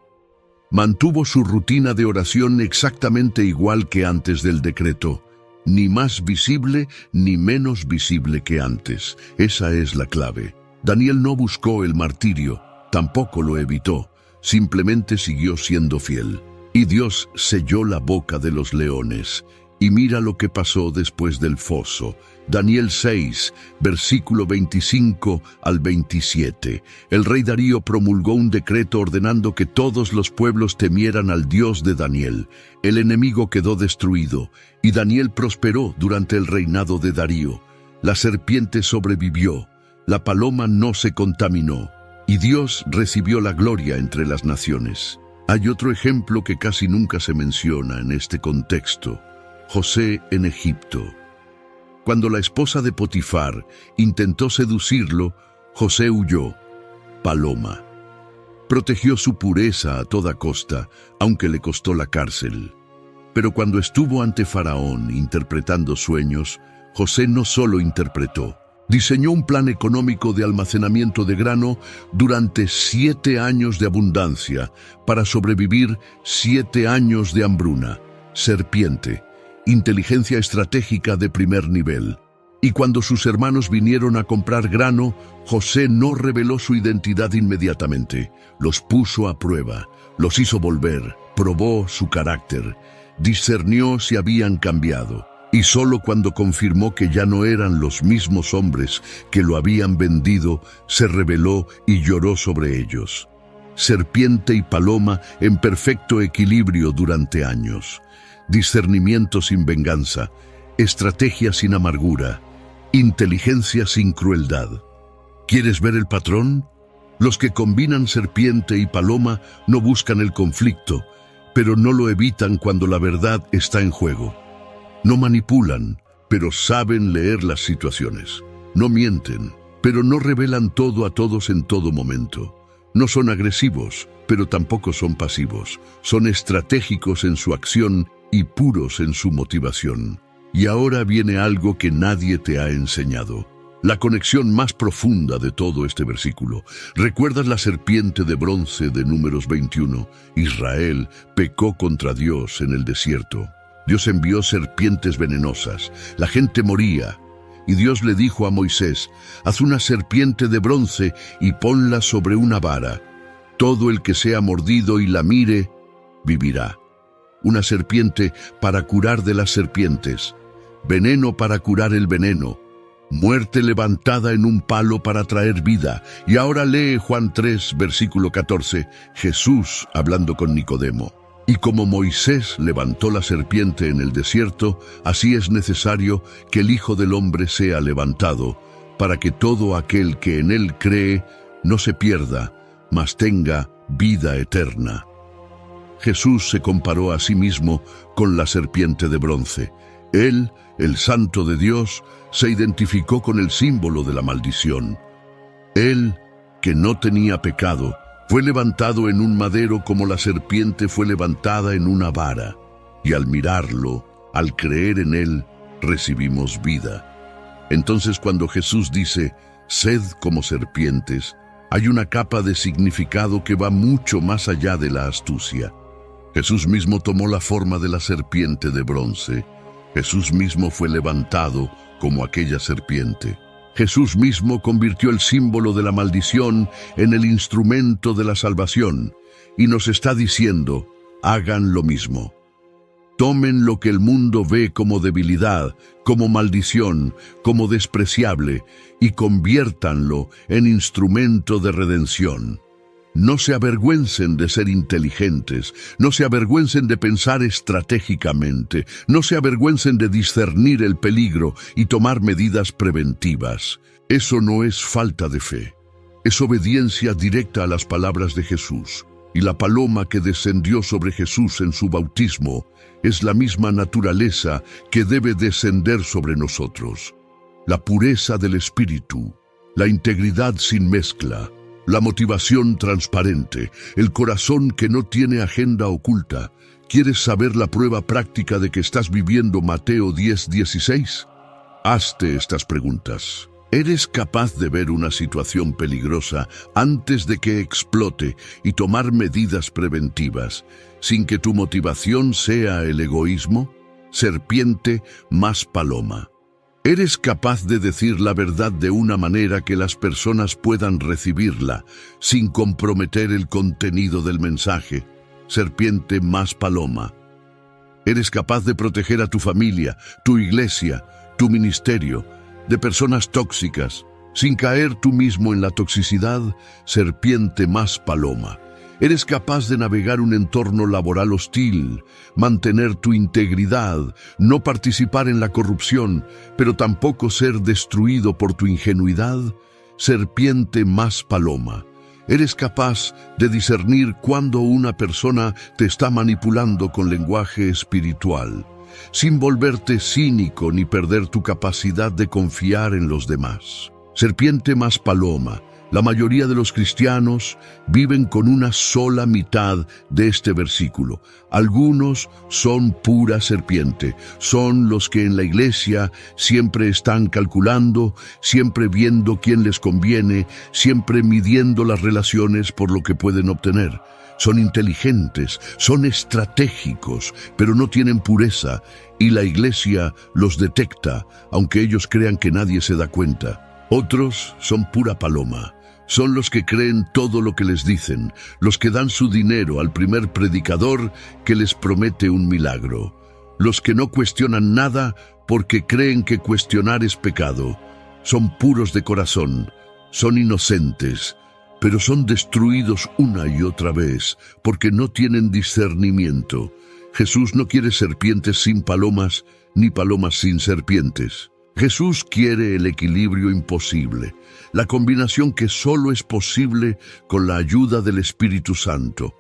Mantuvo su rutina de oración exactamente igual que antes del decreto, ni más visible ni menos visible que antes. Esa es la clave. Daniel no buscó el martirio, tampoco lo evitó, simplemente siguió siendo fiel. Y Dios selló la boca de los leones. Y mira lo que pasó después del foso. Daniel 6, versículo 25 al 27. El rey Darío promulgó un decreto ordenando que todos los pueblos temieran al Dios de Daniel. El enemigo quedó destruido, y Daniel prosperó durante el reinado de Darío. La serpiente sobrevivió, la paloma no se contaminó, y Dios recibió la gloria entre las naciones. Hay otro ejemplo que casi nunca se menciona en este contexto: José en Egipto. Cuando la esposa de Potifar intentó seducirlo, José huyó. Paloma. Protegió su pureza a toda costa, aunque le costó la cárcel. Pero cuando estuvo ante Faraón interpretando sueños, José no solo interpretó, diseñó un plan económico de almacenamiento de grano durante 7 años de abundancia para sobrevivir 7 años de hambruna. Serpiente. Inteligencia estratégica de primer nivel. Y cuando sus hermanos vinieron a comprar grano, José no reveló su identidad inmediatamente. Los puso a prueba, los hizo volver, probó su carácter, discernió si habían cambiado. Y solo cuando confirmó que ya no eran los mismos hombres que lo habían vendido, se rebeló y lloró sobre ellos. Serpiente y paloma en perfecto equilibrio durante años. Discernimiento sin venganza, estrategia sin amargura, inteligencia sin crueldad. ¿Quieres ver el patrón? Los que combinan serpiente y paloma no buscan el conflicto, pero no lo evitan cuando la verdad está en juego. No manipulan, pero saben leer las situaciones. No mienten, pero no revelan todo a todos en todo momento. No son agresivos, pero tampoco son pasivos. Son estratégicos en su acción y puros en su motivación. Y ahora viene algo que nadie te ha enseñado. La conexión más profunda de todo este versículo. ¿Recuerdas la serpiente de bronce de Números 21? Israel pecó contra Dios en el desierto. Dios envió serpientes venenosas. La gente moría. Y Dios le dijo a Moisés: haz una serpiente de bronce y ponla sobre una vara. Todo el que sea mordido y la mire, vivirá. Una serpiente para curar de las serpientes. Veneno para curar el veneno. Muerte levantada en un palo para traer vida. Y ahora lee Juan 3, versículo 14, Jesús hablando con Nicodemo. Y como Moisés levantó la serpiente en el desierto, así es necesario que el Hijo del Hombre sea levantado, para que todo aquel que en él cree no se pierda, mas tenga vida eterna. Jesús se comparó a sí mismo con la serpiente de bronce. Él, el Santo de Dios, se identificó con el símbolo de la maldición. Él, que no tenía pecado, fue levantado en un madero como la serpiente fue levantada en una vara, y al mirarlo, al creer en él, recibimos vida. Entonces cuando Jesús dice, sed como serpientes, hay una capa de significado que va mucho más allá de la astucia. Jesús mismo tomó la forma de la serpiente de bronce. Jesús mismo fue levantado como aquella serpiente. Jesús mismo convirtió el símbolo de la maldición en el instrumento de la salvación y nos está diciendo, hagan lo mismo. Tomen lo que el mundo ve como debilidad, como maldición, como despreciable y conviértanlo en instrumento de redención. No se avergüencen de ser inteligentes, no se avergüencen de pensar estratégicamente, no se avergüencen de discernir el peligro y tomar medidas preventivas. Eso no es falta de fe, es obediencia directa a las palabras de Jesús. Y la paloma que descendió sobre Jesús en su bautismo es la misma naturaleza que debe descender sobre nosotros. La pureza del espíritu, la integridad sin mezcla, la motivación transparente, el corazón que no tiene agenda oculta. ¿Quieres saber la prueba práctica de que estás viviendo Mateo 10:16? Hazte estas preguntas. ¿Eres capaz de ver una situación peligrosa antes de que explote y tomar medidas preventivas, sin que tu motivación sea el egoísmo? Serpiente más paloma. ¿Eres capaz de decir la verdad de una manera que las personas puedan recibirla, sin comprometer el contenido del mensaje? Serpiente más paloma. ¿Eres capaz de proteger a tu familia, tu iglesia, tu ministerio, de personas tóxicas, sin caer tú mismo en la toxicidad? Serpiente más paloma. ¿Eres capaz de navegar un entorno laboral hostil, mantener tu integridad, no participar en la corrupción, pero tampoco ser destruido por tu ingenuidad? Serpiente más paloma. ¿Eres capaz de discernir cuando una persona te está manipulando con lenguaje espiritual, sin volverte cínico ni perder tu capacidad de confiar en los demás? Serpiente más paloma. La mayoría de los cristianos viven con una sola mitad de este versículo. Algunos son pura serpiente, son los que en la iglesia siempre están calculando, siempre viendo quién les conviene, siempre midiendo las relaciones por lo que pueden obtener. Son inteligentes, son estratégicos, pero no tienen pureza, y la iglesia los detecta, aunque ellos crean que nadie se da cuenta. Otros son pura paloma. Son los que creen todo lo que les dicen, los que dan su dinero al primer predicador que les promete un milagro, los que no cuestionan nada porque creen que cuestionar es pecado. Son puros de corazón, son inocentes, pero son destruidos una y otra vez porque no tienen discernimiento. Jesús no quiere serpientes sin palomas, ni palomas sin serpientes. Jesús quiere el equilibrio imposible, la combinación que solo es posible con la ayuda del Espíritu Santo,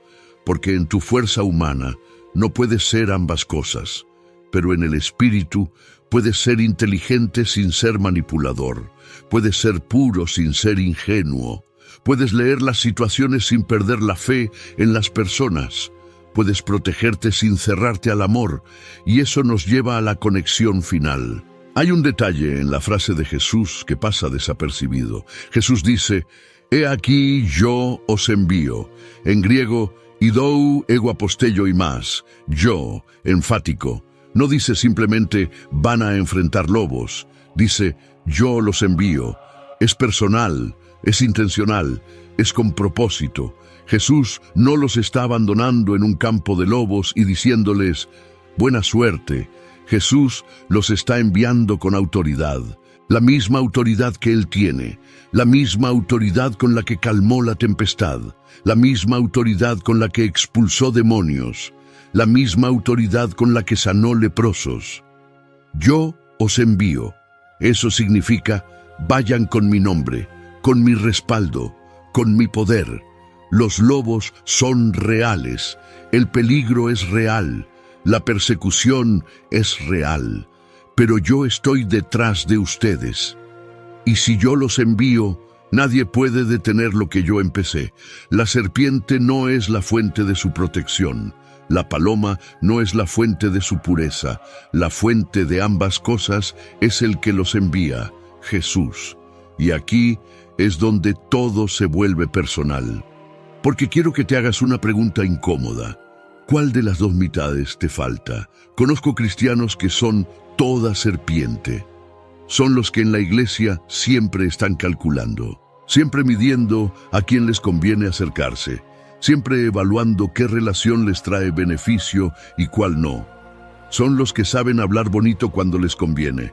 porque en tu fuerza humana no puedes ser ambas cosas. pero en el espíritu puedes ser inteligente sin ser manipulador, puedes ser puro sin ser ingenuo, puedes leer las situaciones sin perder la fe en las personas, puedes protegerte sin cerrarte al amor, y eso nos lleva a la conexión final. Hay un detalle en la frase de Jesús que pasa desapercibido. Jesús dice: «He aquí yo os envío». En griego, idou ego apostello y más, yo, enfático. No dice simplemente van a enfrentar lobos, dice yo los envío. Es personal, es intencional, es con propósito. Jesús no los está abandonando en un campo de lobos y diciéndoles buena suerte. Jesús los está enviando con autoridad, la misma autoridad que Él tiene, la misma autoridad con la que calmó la tempestad, la misma autoridad con la que expulsó demonios, la misma autoridad con la que sanó leprosos. Yo os envío. Eso significa, vayan con mi nombre, con mi respaldo, con mi poder. Los lobos son reales, el peligro es real, la persecución es real, pero yo estoy detrás de ustedes. Y si yo los envío, nadie puede detener lo que yo empecé. La serpiente no es la fuente de su protección. La paloma no es la fuente de su pureza. La fuente de ambas cosas es el que los envía, Jesús. Y aquí es donde todo se vuelve personal. Porque quiero que te hagas una pregunta incómoda. ¿Cuál de las dos mitades te falta? Conozco cristianos que son toda serpiente. Son los que en la iglesia siempre están calculando, siempre midiendo a quién les conviene acercarse, siempre evaluando qué relación les trae beneficio y cuál no. Son los que saben hablar bonito cuando les conviene,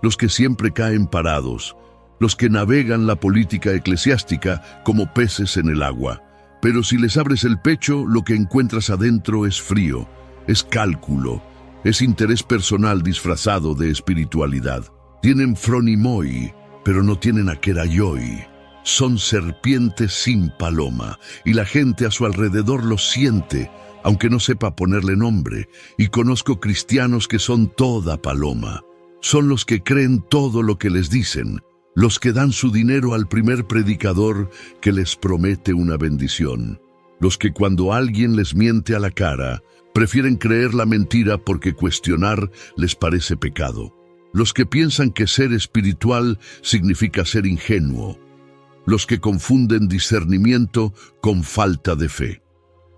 los que siempre caen parados, los que navegan la política eclesiástica como peces en el agua. Pero si les abres el pecho, lo que encuentras adentro es frío, es cálculo, es interés personal disfrazado de espiritualidad. Tienen phronimoi, pero no tienen akeraioi. Son serpientes sin paloma, y la gente a su alrededor los siente, aunque no sepa ponerle nombre. Y conozco cristianos que son toda paloma. Son los que creen todo lo que les dicen, los que dan su dinero al primer predicador que les promete una bendición, los que cuando alguien les miente a la cara, prefieren creer la mentira porque cuestionar les parece pecado, los que piensan que ser espiritual significa ser ingenuo, los que confunden discernimiento con falta de fe,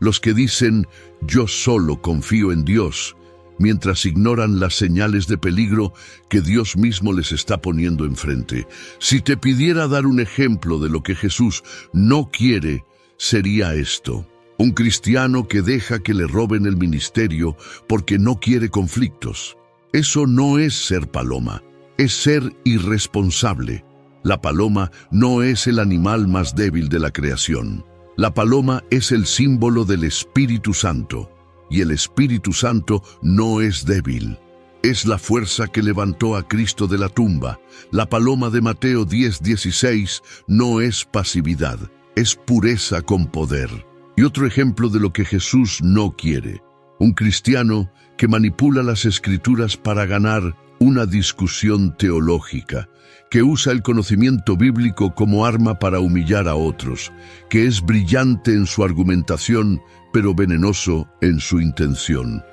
los que dicen yo solo confío en Dios, mientras ignoran las señales de peligro que Dios mismo les está poniendo enfrente. Si te pidiera dar un ejemplo de lo que Jesús no quiere, sería esto: un cristiano que deja que le roben el ministerio porque no quiere conflictos. Eso no es ser paloma, es ser irresponsable. La paloma no es el animal más débil de la creación. La paloma es el símbolo del Espíritu Santo. Y el Espíritu Santo no es débil. Es la fuerza que levantó a Cristo de la tumba. La paloma de Mateo 10:16 no es pasividad, es pureza con poder. Y otro ejemplo de lo que Jesús no quiere: un cristiano que manipula las Escrituras para ganar una discusión teológica, que usa el conocimiento bíblico como arma para humillar a otros, que es brillante en su argumentación, pero venenoso en su intención.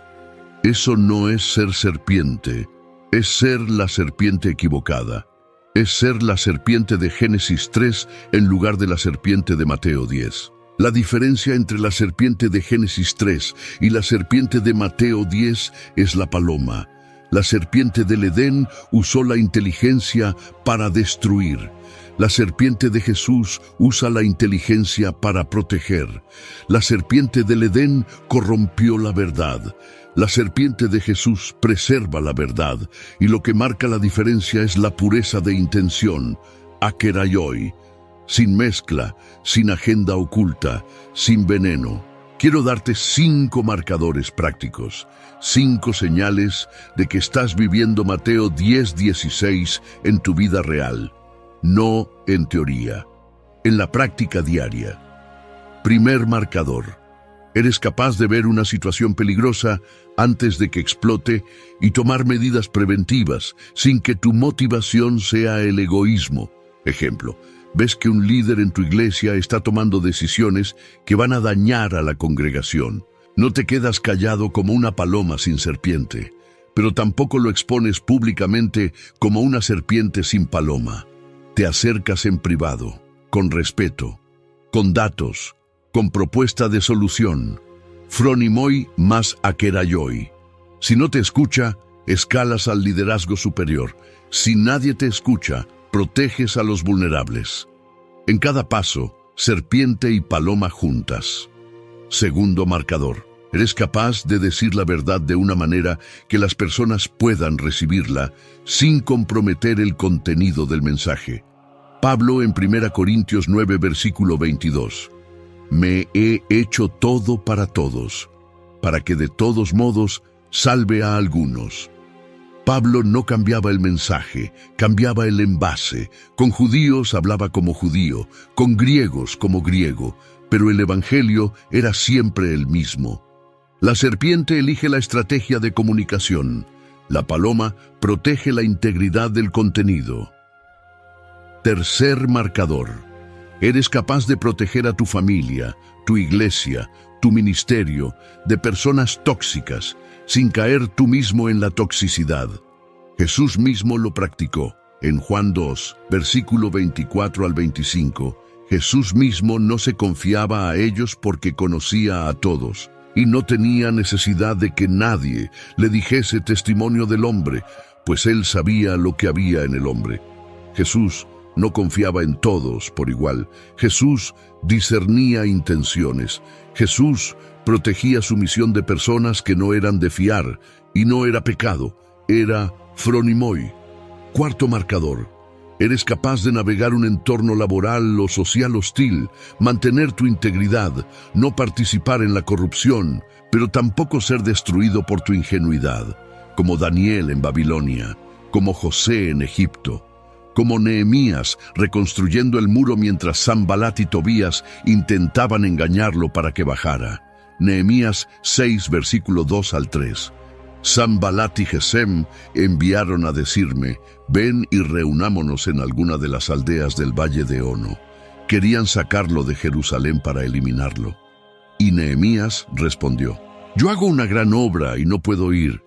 Eso no es ser serpiente, es ser la serpiente equivocada. Es ser la serpiente de Génesis 3 en lugar de la serpiente de Mateo 10. La diferencia entre la serpiente de Génesis 3 y la serpiente de Mateo 10 es la paloma. La serpiente del Edén usó la inteligencia para destruir. La serpiente de Jesús usa la inteligencia para proteger. La serpiente del Edén corrompió la verdad. La serpiente de Jesús preserva la verdad, y lo que marca la diferencia es la pureza de intención, akeraioi, sin mezcla, sin agenda oculta, sin veneno. Quiero darte 5 marcadores prácticos, 5 señales de que estás viviendo Mateo 10:16 en tu vida real, no en teoría, en la práctica diaria. Primer marcador: Eres capaz de ver una situación peligrosa antes de que explote y tomar medidas preventivas sin que tu motivación sea el egoísmo. Ejemplo, ves que un líder en tu iglesia está tomando decisiones que van a dañar a la congregación. No te quedas callado como una paloma sin serpiente, pero tampoco lo expones públicamente como una serpiente sin paloma. Te acercas en privado, con respeto, con datos, con propuesta de solución. Phronimoi más akeraioi. Si no te escucha, escalas al liderazgo superior. Si nadie te escucha, proteges a los vulnerables. En cada paso, serpiente y paloma juntas. Segundo marcador. Eres capaz de decir la verdad de una manera que las personas puedan recibirla sin comprometer el contenido del mensaje. Pablo en 1 Corintios 9, versículo 22. Me he hecho todo para todos, para que de todos modos salve a algunos. Pablo no cambiaba el mensaje, cambiaba el envase. Con judíos hablaba como judío, con griegos como griego, pero el evangelio era siempre el mismo. La serpiente elige la estrategia de comunicación. La paloma protege la integridad del contenido. Tercer marcador. Eres capaz de proteger a tu familia, tu iglesia, tu ministerio, de personas tóxicas, sin caer tú mismo en la toxicidad. Jesús mismo lo practicó. En Juan 2, versículo 24 al 25, Jesús mismo no se confiaba a ellos porque conocía a todos, y no tenía necesidad de que nadie le dijese testimonio del hombre, pues él sabía lo que había en el hombre. Jesús no confiaba en todos por igual. Jesús discernía intenciones. Jesús protegía su misión de personas que no eran de fiar, y no era pecado, era phronimoi. Cuarto marcador. Eres capaz de navegar un entorno laboral o social hostil, mantener tu integridad, no participar en la corrupción, pero tampoco ser destruido por tu ingenuidad, como Daniel en Babilonia, como José en Egipto, como Nehemías reconstruyendo el muro mientras Sanbalat y Tobías intentaban engañarlo para que bajara. Nehemías 6, versículo 2 al 3. Sanbalat y Gesem enviaron a decirme, ven y reunámonos en alguna de las aldeas del valle de Ono. Querían sacarlo de Jerusalén para eliminarlo. Y Nehemías respondió, yo hago una gran obra y no puedo ir.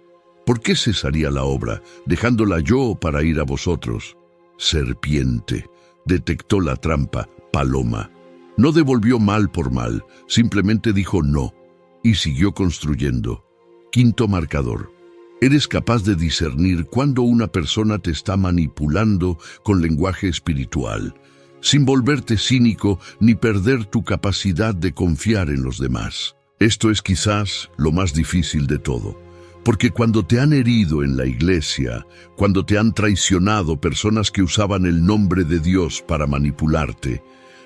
¿Por qué cesaría la obra, dejándola yo para ir a vosotros? Serpiente. Detectó la trampa, paloma. No devolvió mal por mal, simplemente dijo no, y siguió construyendo. Quinto marcador. Eres capaz de discernir cuando una persona te está manipulando con lenguaje espiritual, sin volverte cínico ni perder tu capacidad de confiar en los demás. Esto es quizás lo más difícil de todo, porque cuando te han herido en la iglesia, cuando te han traicionado personas que usaban el nombre de Dios para manipularte,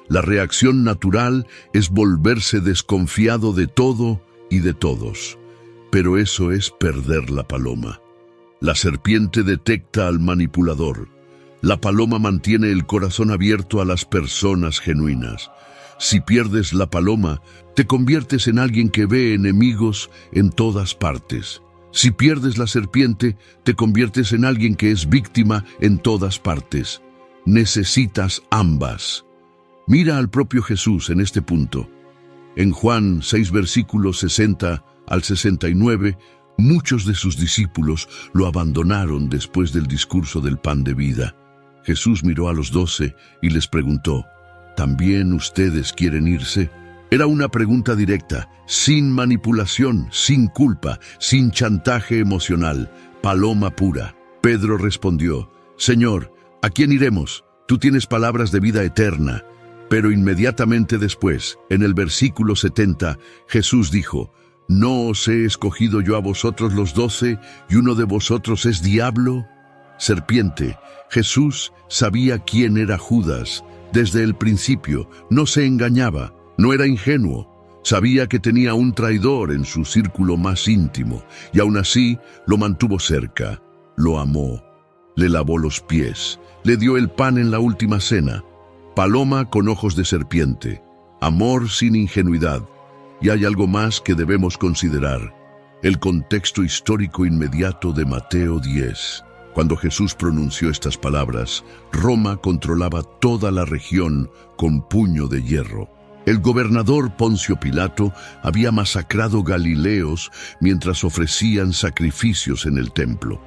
la reacción natural es volverse desconfiado de todo y de todos. Pero eso es perder la paloma. La serpiente detecta al manipulador. La paloma mantiene el corazón abierto a las personas genuinas. Si pierdes la paloma, te conviertes en alguien que ve enemigos en todas partes. Si pierdes la serpiente, te conviertes en alguien que es víctima en todas partes. Necesitas ambas. Mira al propio Jesús en este punto. En Juan 6, versículos 60 al 69, muchos de sus discípulos lo abandonaron después del discurso del pan de vida. Jesús miró a los 12 y les preguntó, ¿también ustedes quieren irse? Era una pregunta directa, sin manipulación, sin culpa, sin chantaje emocional, paloma pura. Pedro respondió, Señor, ¿a quién iremos? Tú tienes palabras de vida eterna. Pero inmediatamente después, en el versículo 70, Jesús dijo, ¿no os he escogido yo a vosotros los 12 y uno de vosotros es diablo? Serpiente. Jesús sabía quién era Judas. Desde el principio no se engañaba, no era ingenuo. Sabía que tenía un traidor en su círculo más íntimo y aún así lo mantuvo cerca. Lo amó, le lavó los pies, le dio el pan en la última cena. Paloma con ojos de serpiente, amor sin ingenuidad. Y hay algo más que debemos considerar: el contexto histórico inmediato de Mateo 10. Cuando Jesús pronunció estas palabras, Roma controlaba toda la región con puño de hierro. El gobernador Poncio Pilato había masacrado galileos mientras ofrecían sacrificios en el templo.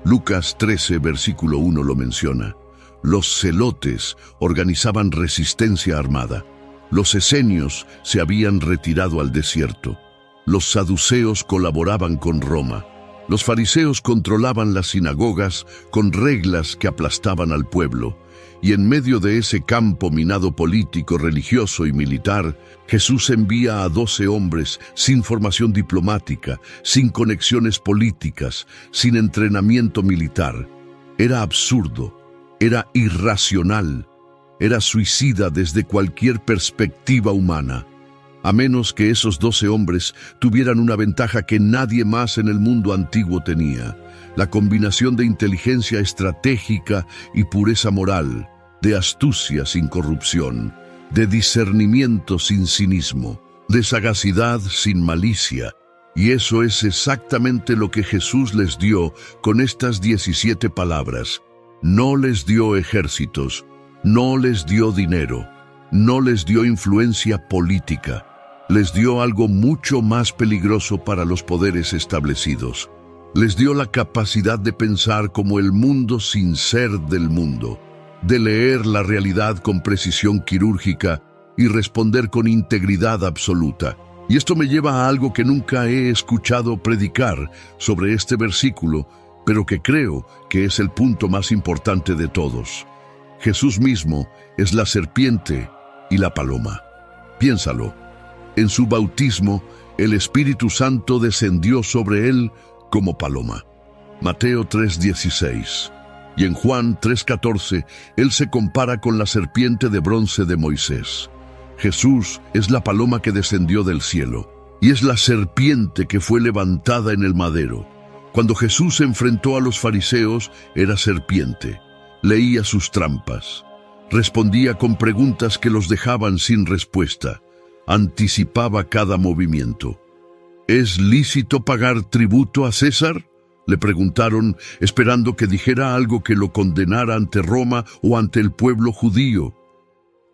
Lucas 13, versículo 1 lo menciona. Los celotes organizaban resistencia armada. Los esenios se habían retirado al desierto. Los saduceos colaboraban con Roma. Los fariseos controlaban las sinagogas con reglas que aplastaban al pueblo. Y en medio de ese campo minado político, religioso y militar, Jesús envía a 12 hombres sin formación diplomática, sin conexiones políticas, sin entrenamiento militar. Era absurdo, era irracional, era suicida desde cualquier perspectiva humana. A menos que esos 12 hombres tuvieran una ventaja que nadie más en el mundo antiguo tenía: la combinación de inteligencia estratégica y pureza moral, de astucia sin corrupción, de discernimiento sin cinismo, de sagacidad sin malicia. Y eso es exactamente lo que Jesús les dio con estas 17 palabras. No les dio ejércitos, no les dio dinero, no les dio influencia política. Les dio algo mucho más peligroso para los poderes establecidos. Les dio la capacidad de pensar como el mundo sin ser del mundo, de leer la realidad con precisión quirúrgica y responder con integridad absoluta. Y esto me lleva a algo que nunca he escuchado predicar sobre este versículo, pero que creo que es el punto más importante de todos. Jesús mismo es la serpiente y la paloma. Piénsalo. En su bautismo, el Espíritu Santo descendió sobre él como paloma. Mateo 3:16. Y en Juan 3:14, él se compara con la serpiente de bronce de Moisés. Jesús es la paloma que descendió del cielo, y es la serpiente que fue levantada en el madero. Cuando Jesús se enfrentó a los fariseos, era serpiente. Leía sus trampas. Respondía con preguntas que los dejaban sin respuesta. Anticipaba cada movimiento. ¿Es lícito pagar tributo a César?, le preguntaron, esperando que dijera algo que lo condenara ante Roma o ante el pueblo judío.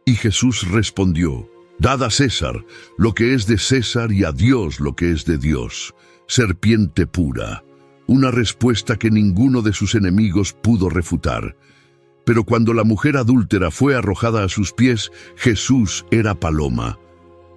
Y Jesús respondió: Dad a César lo que es de César y a Dios lo que es de Dios. Serpiente pura. Una respuesta que ninguno de sus enemigos pudo refutar. Pero cuando la mujer adúltera fue arrojada a sus pies, Jesús era paloma.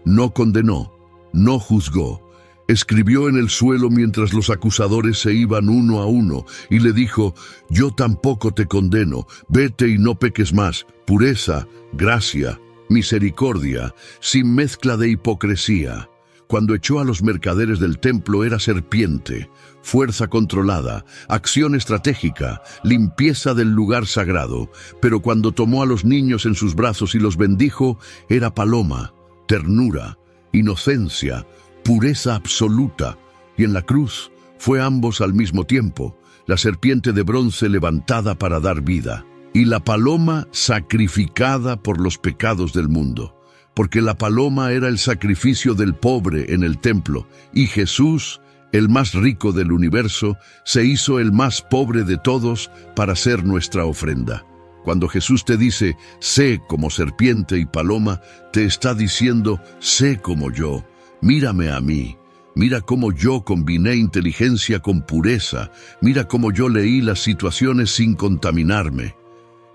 No condenó, no juzgó. Escribió en el suelo mientras los acusadores se iban uno a uno y le dijo: Yo tampoco te condeno, vete y no peques más. Pureza, gracia, misericordia, sin mezcla de hipocresía. Cuando echó a los mercaderes del templo era serpiente, fuerza controlada, acción estratégica, limpieza del lugar sagrado. Pero cuando tomó a los niños en sus brazos y los bendijo, era paloma, ternura, inocencia, pureza absoluta. Y en la cruz fue ambos al mismo tiempo: la serpiente de bronce levantada para dar vida, y la paloma sacrificada por los pecados del mundo. Porque la paloma era el sacrificio del pobre en el templo, y Jesús, el más rico del universo, se hizo el más pobre de todos para ser nuestra ofrenda. Cuando Jesús te dice: sé como serpiente y paloma, te está diciendo: sé como yo, mírame a mí. Mira cómo yo combiné inteligencia con pureza. Mira cómo yo leí las situaciones sin contaminarme.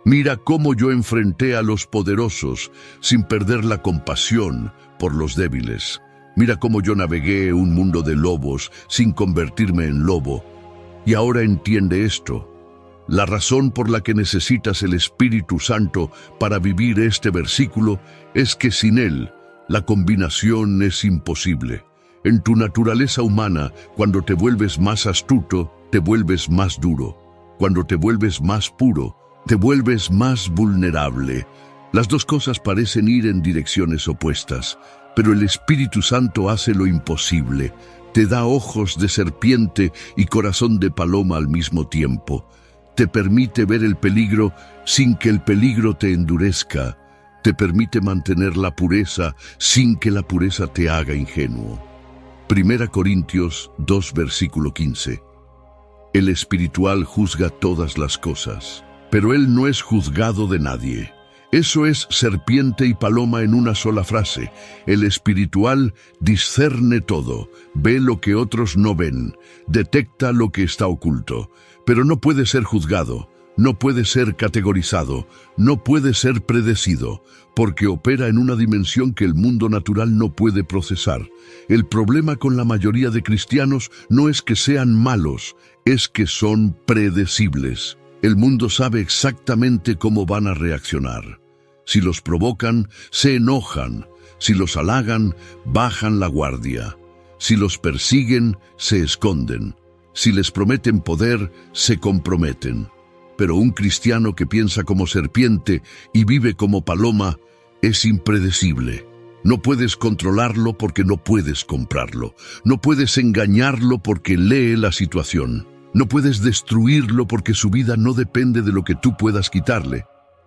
Mira cómo yo enfrenté a los poderosos sin perder la compasión por los débiles. Mira cómo yo navegué un mundo de lobos sin convertirme en lobo. Y ahora entiende esto. La razón por la que necesitas el Espíritu Santo para vivir este versículo es que sin él, la combinación es imposible. En tu naturaleza humana, cuando te vuelves más astuto, te vuelves más duro. Cuando te vuelves más puro, te vuelves más vulnerable. Las dos cosas parecen ir en direcciones opuestas, pero el Espíritu Santo hace lo imposible. Te da ojos de serpiente y corazón de paloma al mismo tiempo. Te permite ver el peligro sin que el peligro te endurezca. te permite mantener la pureza sin que la pureza te haga ingenuo. 1 Corintios 2, versículo 15. El espiritual juzga todas las cosas, pero él no es juzgado de nadie. Eso es serpiente y paloma en una sola frase. El espiritual discerne todo, ve lo que otros no ven, detecta lo que está oculto, pero no puede ser juzgado, no puede ser categorizado, no puede ser predecido, porque opera en una dimensión que el mundo natural no puede procesar. El problema con la mayoría de cristianos no es que sean malos, es que son predecibles. El mundo sabe exactamente cómo van a reaccionar. Si los provocan, se enojan. Si los halagan, bajan la guardia. Si los persiguen, se esconden. Si les prometen poder, se comprometen. Pero un cristiano que piensa como serpiente y vive como paloma es impredecible. No puedes controlarlo porque no puedes comprarlo. No puedes engañarlo porque lee la situación. No puedes destruirlo porque su vida no depende de lo que tú puedas quitarle.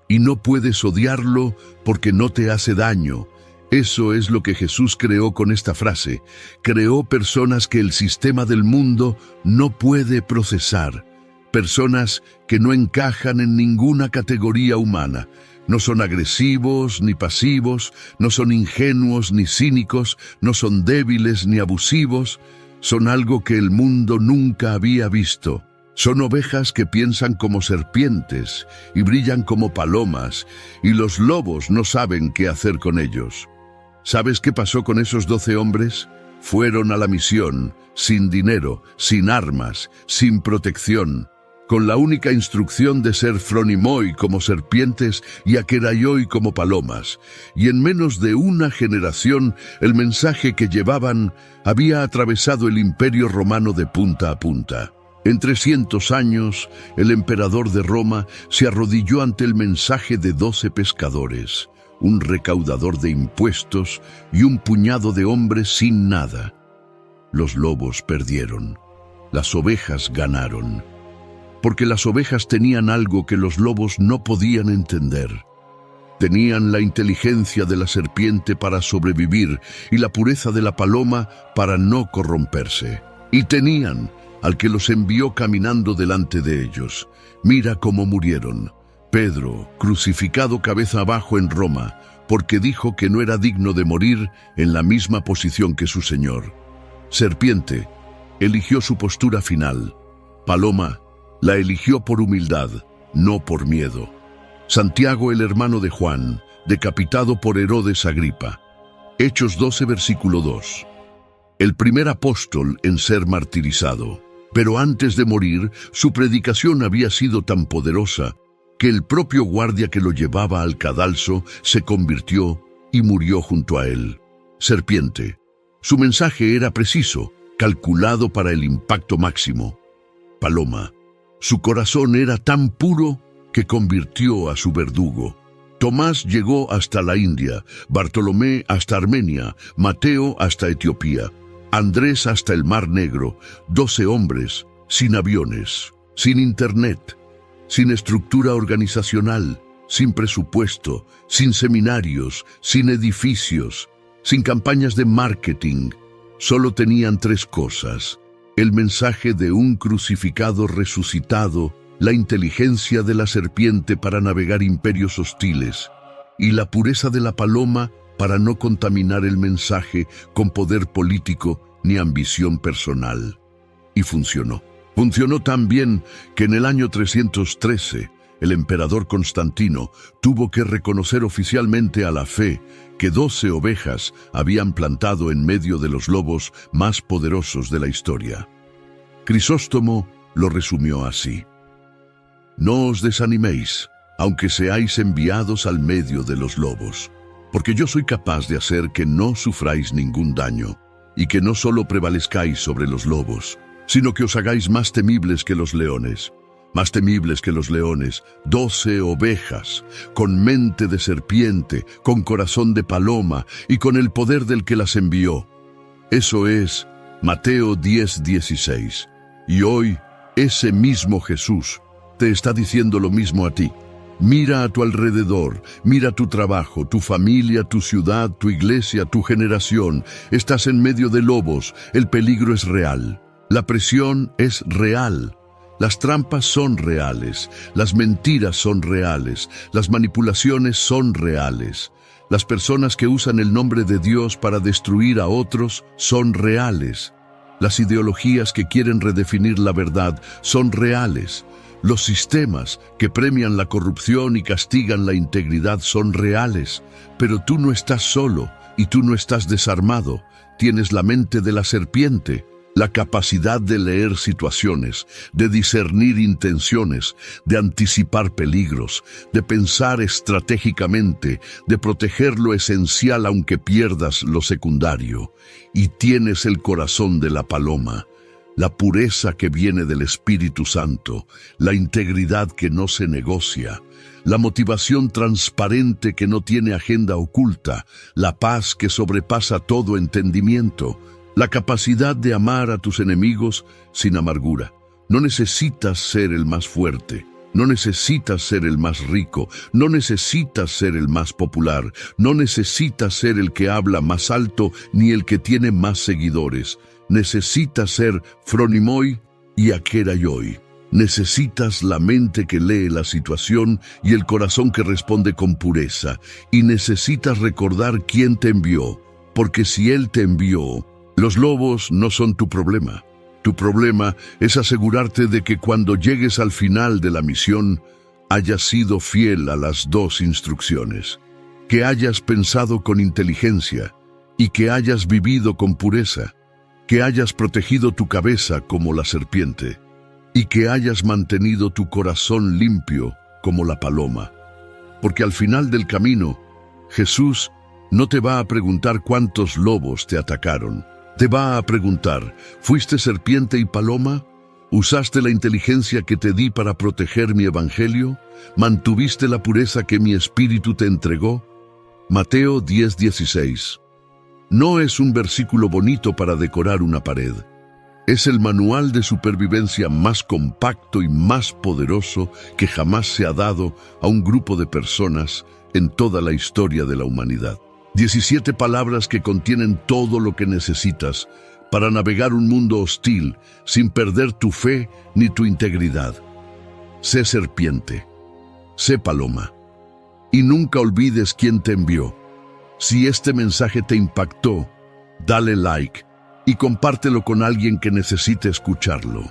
Y no puedes odiarlo porque no te hace daño. Eso es lo que Jesús creó con esta frase. Creó personas que el sistema del mundo no puede procesar. Personas que no encajan en ninguna categoría humana. No son agresivos ni pasivos, no son ingenuos ni cínicos, no son débiles ni abusivos. Son algo que el mundo nunca había visto. Son ovejas que piensan como serpientes y brillan como palomas, y los lobos no saben qué hacer con ellos. ¿Sabes qué pasó con esos 12 hombres? Fueron a la misión, sin dinero, sin armas, sin protección, con la única instrucción de ser Phronimoi como serpientes y Akeraioi como palomas. Y en menos de una generación, el mensaje que llevaban había atravesado el Imperio Romano de punta a punta. En 300 años, el emperador de Roma se arrodilló ante el mensaje de 12 pescadores, un recaudador de impuestos y un puñado de hombres sin nada. Los lobos perdieron, las ovejas ganaron, porque las ovejas tenían algo que los lobos no podían entender. Tenían la inteligencia de la serpiente para sobrevivir y la pureza de la paloma para no corromperse. Y tenían al que los envió caminando delante de ellos. Mira cómo murieron. Pedro, crucificado cabeza abajo en Roma, porque dijo que no era digno de morir en la misma posición que su Señor. Serpiente, eligió su postura final. Paloma, la eligió por humildad, no por miedo. Santiago, el hermano de Juan, decapitado por Herodes Agripa. Hechos 12, versículo 2. El primer apóstol en ser martirizado. Pero antes de morir, su predicación había sido tan poderosa que el propio guardia que lo llevaba al cadalso se convirtió y murió junto a él. Serpiente. Su mensaje era preciso, calculado para el impacto máximo. Paloma. Su corazón era tan puro que convirtió a su verdugo. Tomás llegó hasta la India, Bartolomé hasta Armenia, Mateo hasta Etiopía, Andrés hasta el Mar Negro. 12 hombres, sin aviones, sin internet, sin estructura organizacional, sin presupuesto, sin seminarios, sin edificios, sin campañas de marketing. Solo tenían 3 cosas: el mensaje de un crucificado resucitado, la inteligencia de la serpiente para navegar imperios hostiles, y la pureza de la paloma para no contaminar el mensaje con poder político ni ambición personal. Y funcionó. Funcionó tan bien que en el año 313, el emperador Constantino tuvo que reconocer oficialmente a la fe que 12 ovejas habían plantado en medio de los lobos más poderosos de la historia. Crisóstomo lo resumió así: no os desaniméis, aunque seáis enviados al medio de los lobos, porque yo soy capaz de hacer que no sufráis ningún daño, y que no solo prevalezcáis sobre los lobos, sino que os hagáis más temibles que los leones. Más temibles que los leones, 12 ovejas, con mente de serpiente, con corazón de paloma y con el poder del que las envió. Eso es Mateo 10:16. Y hoy, ese mismo Jesús te está diciendo lo mismo a ti. Mira a tu alrededor, mira tu trabajo, tu familia, tu ciudad, tu iglesia, tu generación. Estás en medio de lobos, el peligro es real. La presión es real. Las trampas son reales, las mentiras son reales, las manipulaciones son reales. Las personas que usan el nombre de Dios para destruir a otros son reales. Las ideologías que quieren redefinir la verdad son reales. Los sistemas que premian la corrupción y castigan la integridad son reales. Pero tú no estás solo y tú no estás desarmado. Tienes la mente de la serpiente. La capacidad de leer situaciones, de discernir intenciones, de anticipar peligros, de pensar estratégicamente, de proteger lo esencial aunque pierdas lo secundario. Y tienes el corazón de la paloma, la pureza que viene del Espíritu Santo, la integridad que no se negocia, la motivación transparente que no tiene agenda oculta, la paz que sobrepasa todo entendimiento, la capacidad de amar a tus enemigos sin amargura. No necesitas ser el más fuerte, no necesitas ser el más rico, no necesitas ser el más popular, no necesitas ser el que habla más alto ni el que tiene más seguidores. Necesitas ser Phronimoi y Akeraioi. Necesitas la mente que lee la situación y el corazón que responde con pureza. Y necesitas recordar quién te envió, porque si Él te envió, los lobos no son tu problema. Tu problema es asegurarte de que cuando llegues al final de la misión, hayas sido fiel a las dos instrucciones, que hayas pensado con inteligencia y que hayas vivido con pureza, que hayas protegido tu cabeza como la serpiente y que hayas mantenido tu corazón limpio como la paloma. Porque al final del camino, Jesús no te va a preguntar cuántos lobos te atacaron. Te va a preguntar, ¿fuiste serpiente y paloma? ¿Usaste la inteligencia que te di para proteger mi evangelio? ¿Mantuviste la pureza que mi espíritu te entregó? Mateo 10:16. No es un versículo bonito para decorar una pared. Es el manual de supervivencia más compacto y más poderoso que jamás se ha dado a un grupo de personas en toda la historia de la humanidad. 17 palabras que contienen todo lo que necesitas para navegar un mundo hostil sin perder tu fe ni tu integridad. Sé serpiente, sé paloma, y nunca olvides quién te envió. Si este mensaje te impactó, dale like y compártelo con alguien que necesite escucharlo.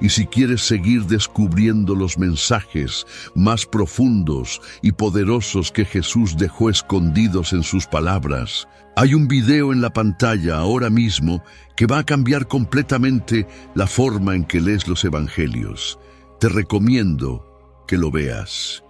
Y si quieres seguir descubriendo los mensajes más profundos y poderosos que Jesús dejó escondidos en sus palabras, hay un video en la pantalla ahora mismo que va a cambiar completamente la forma en que lees los evangelios. Te recomiendo que lo veas.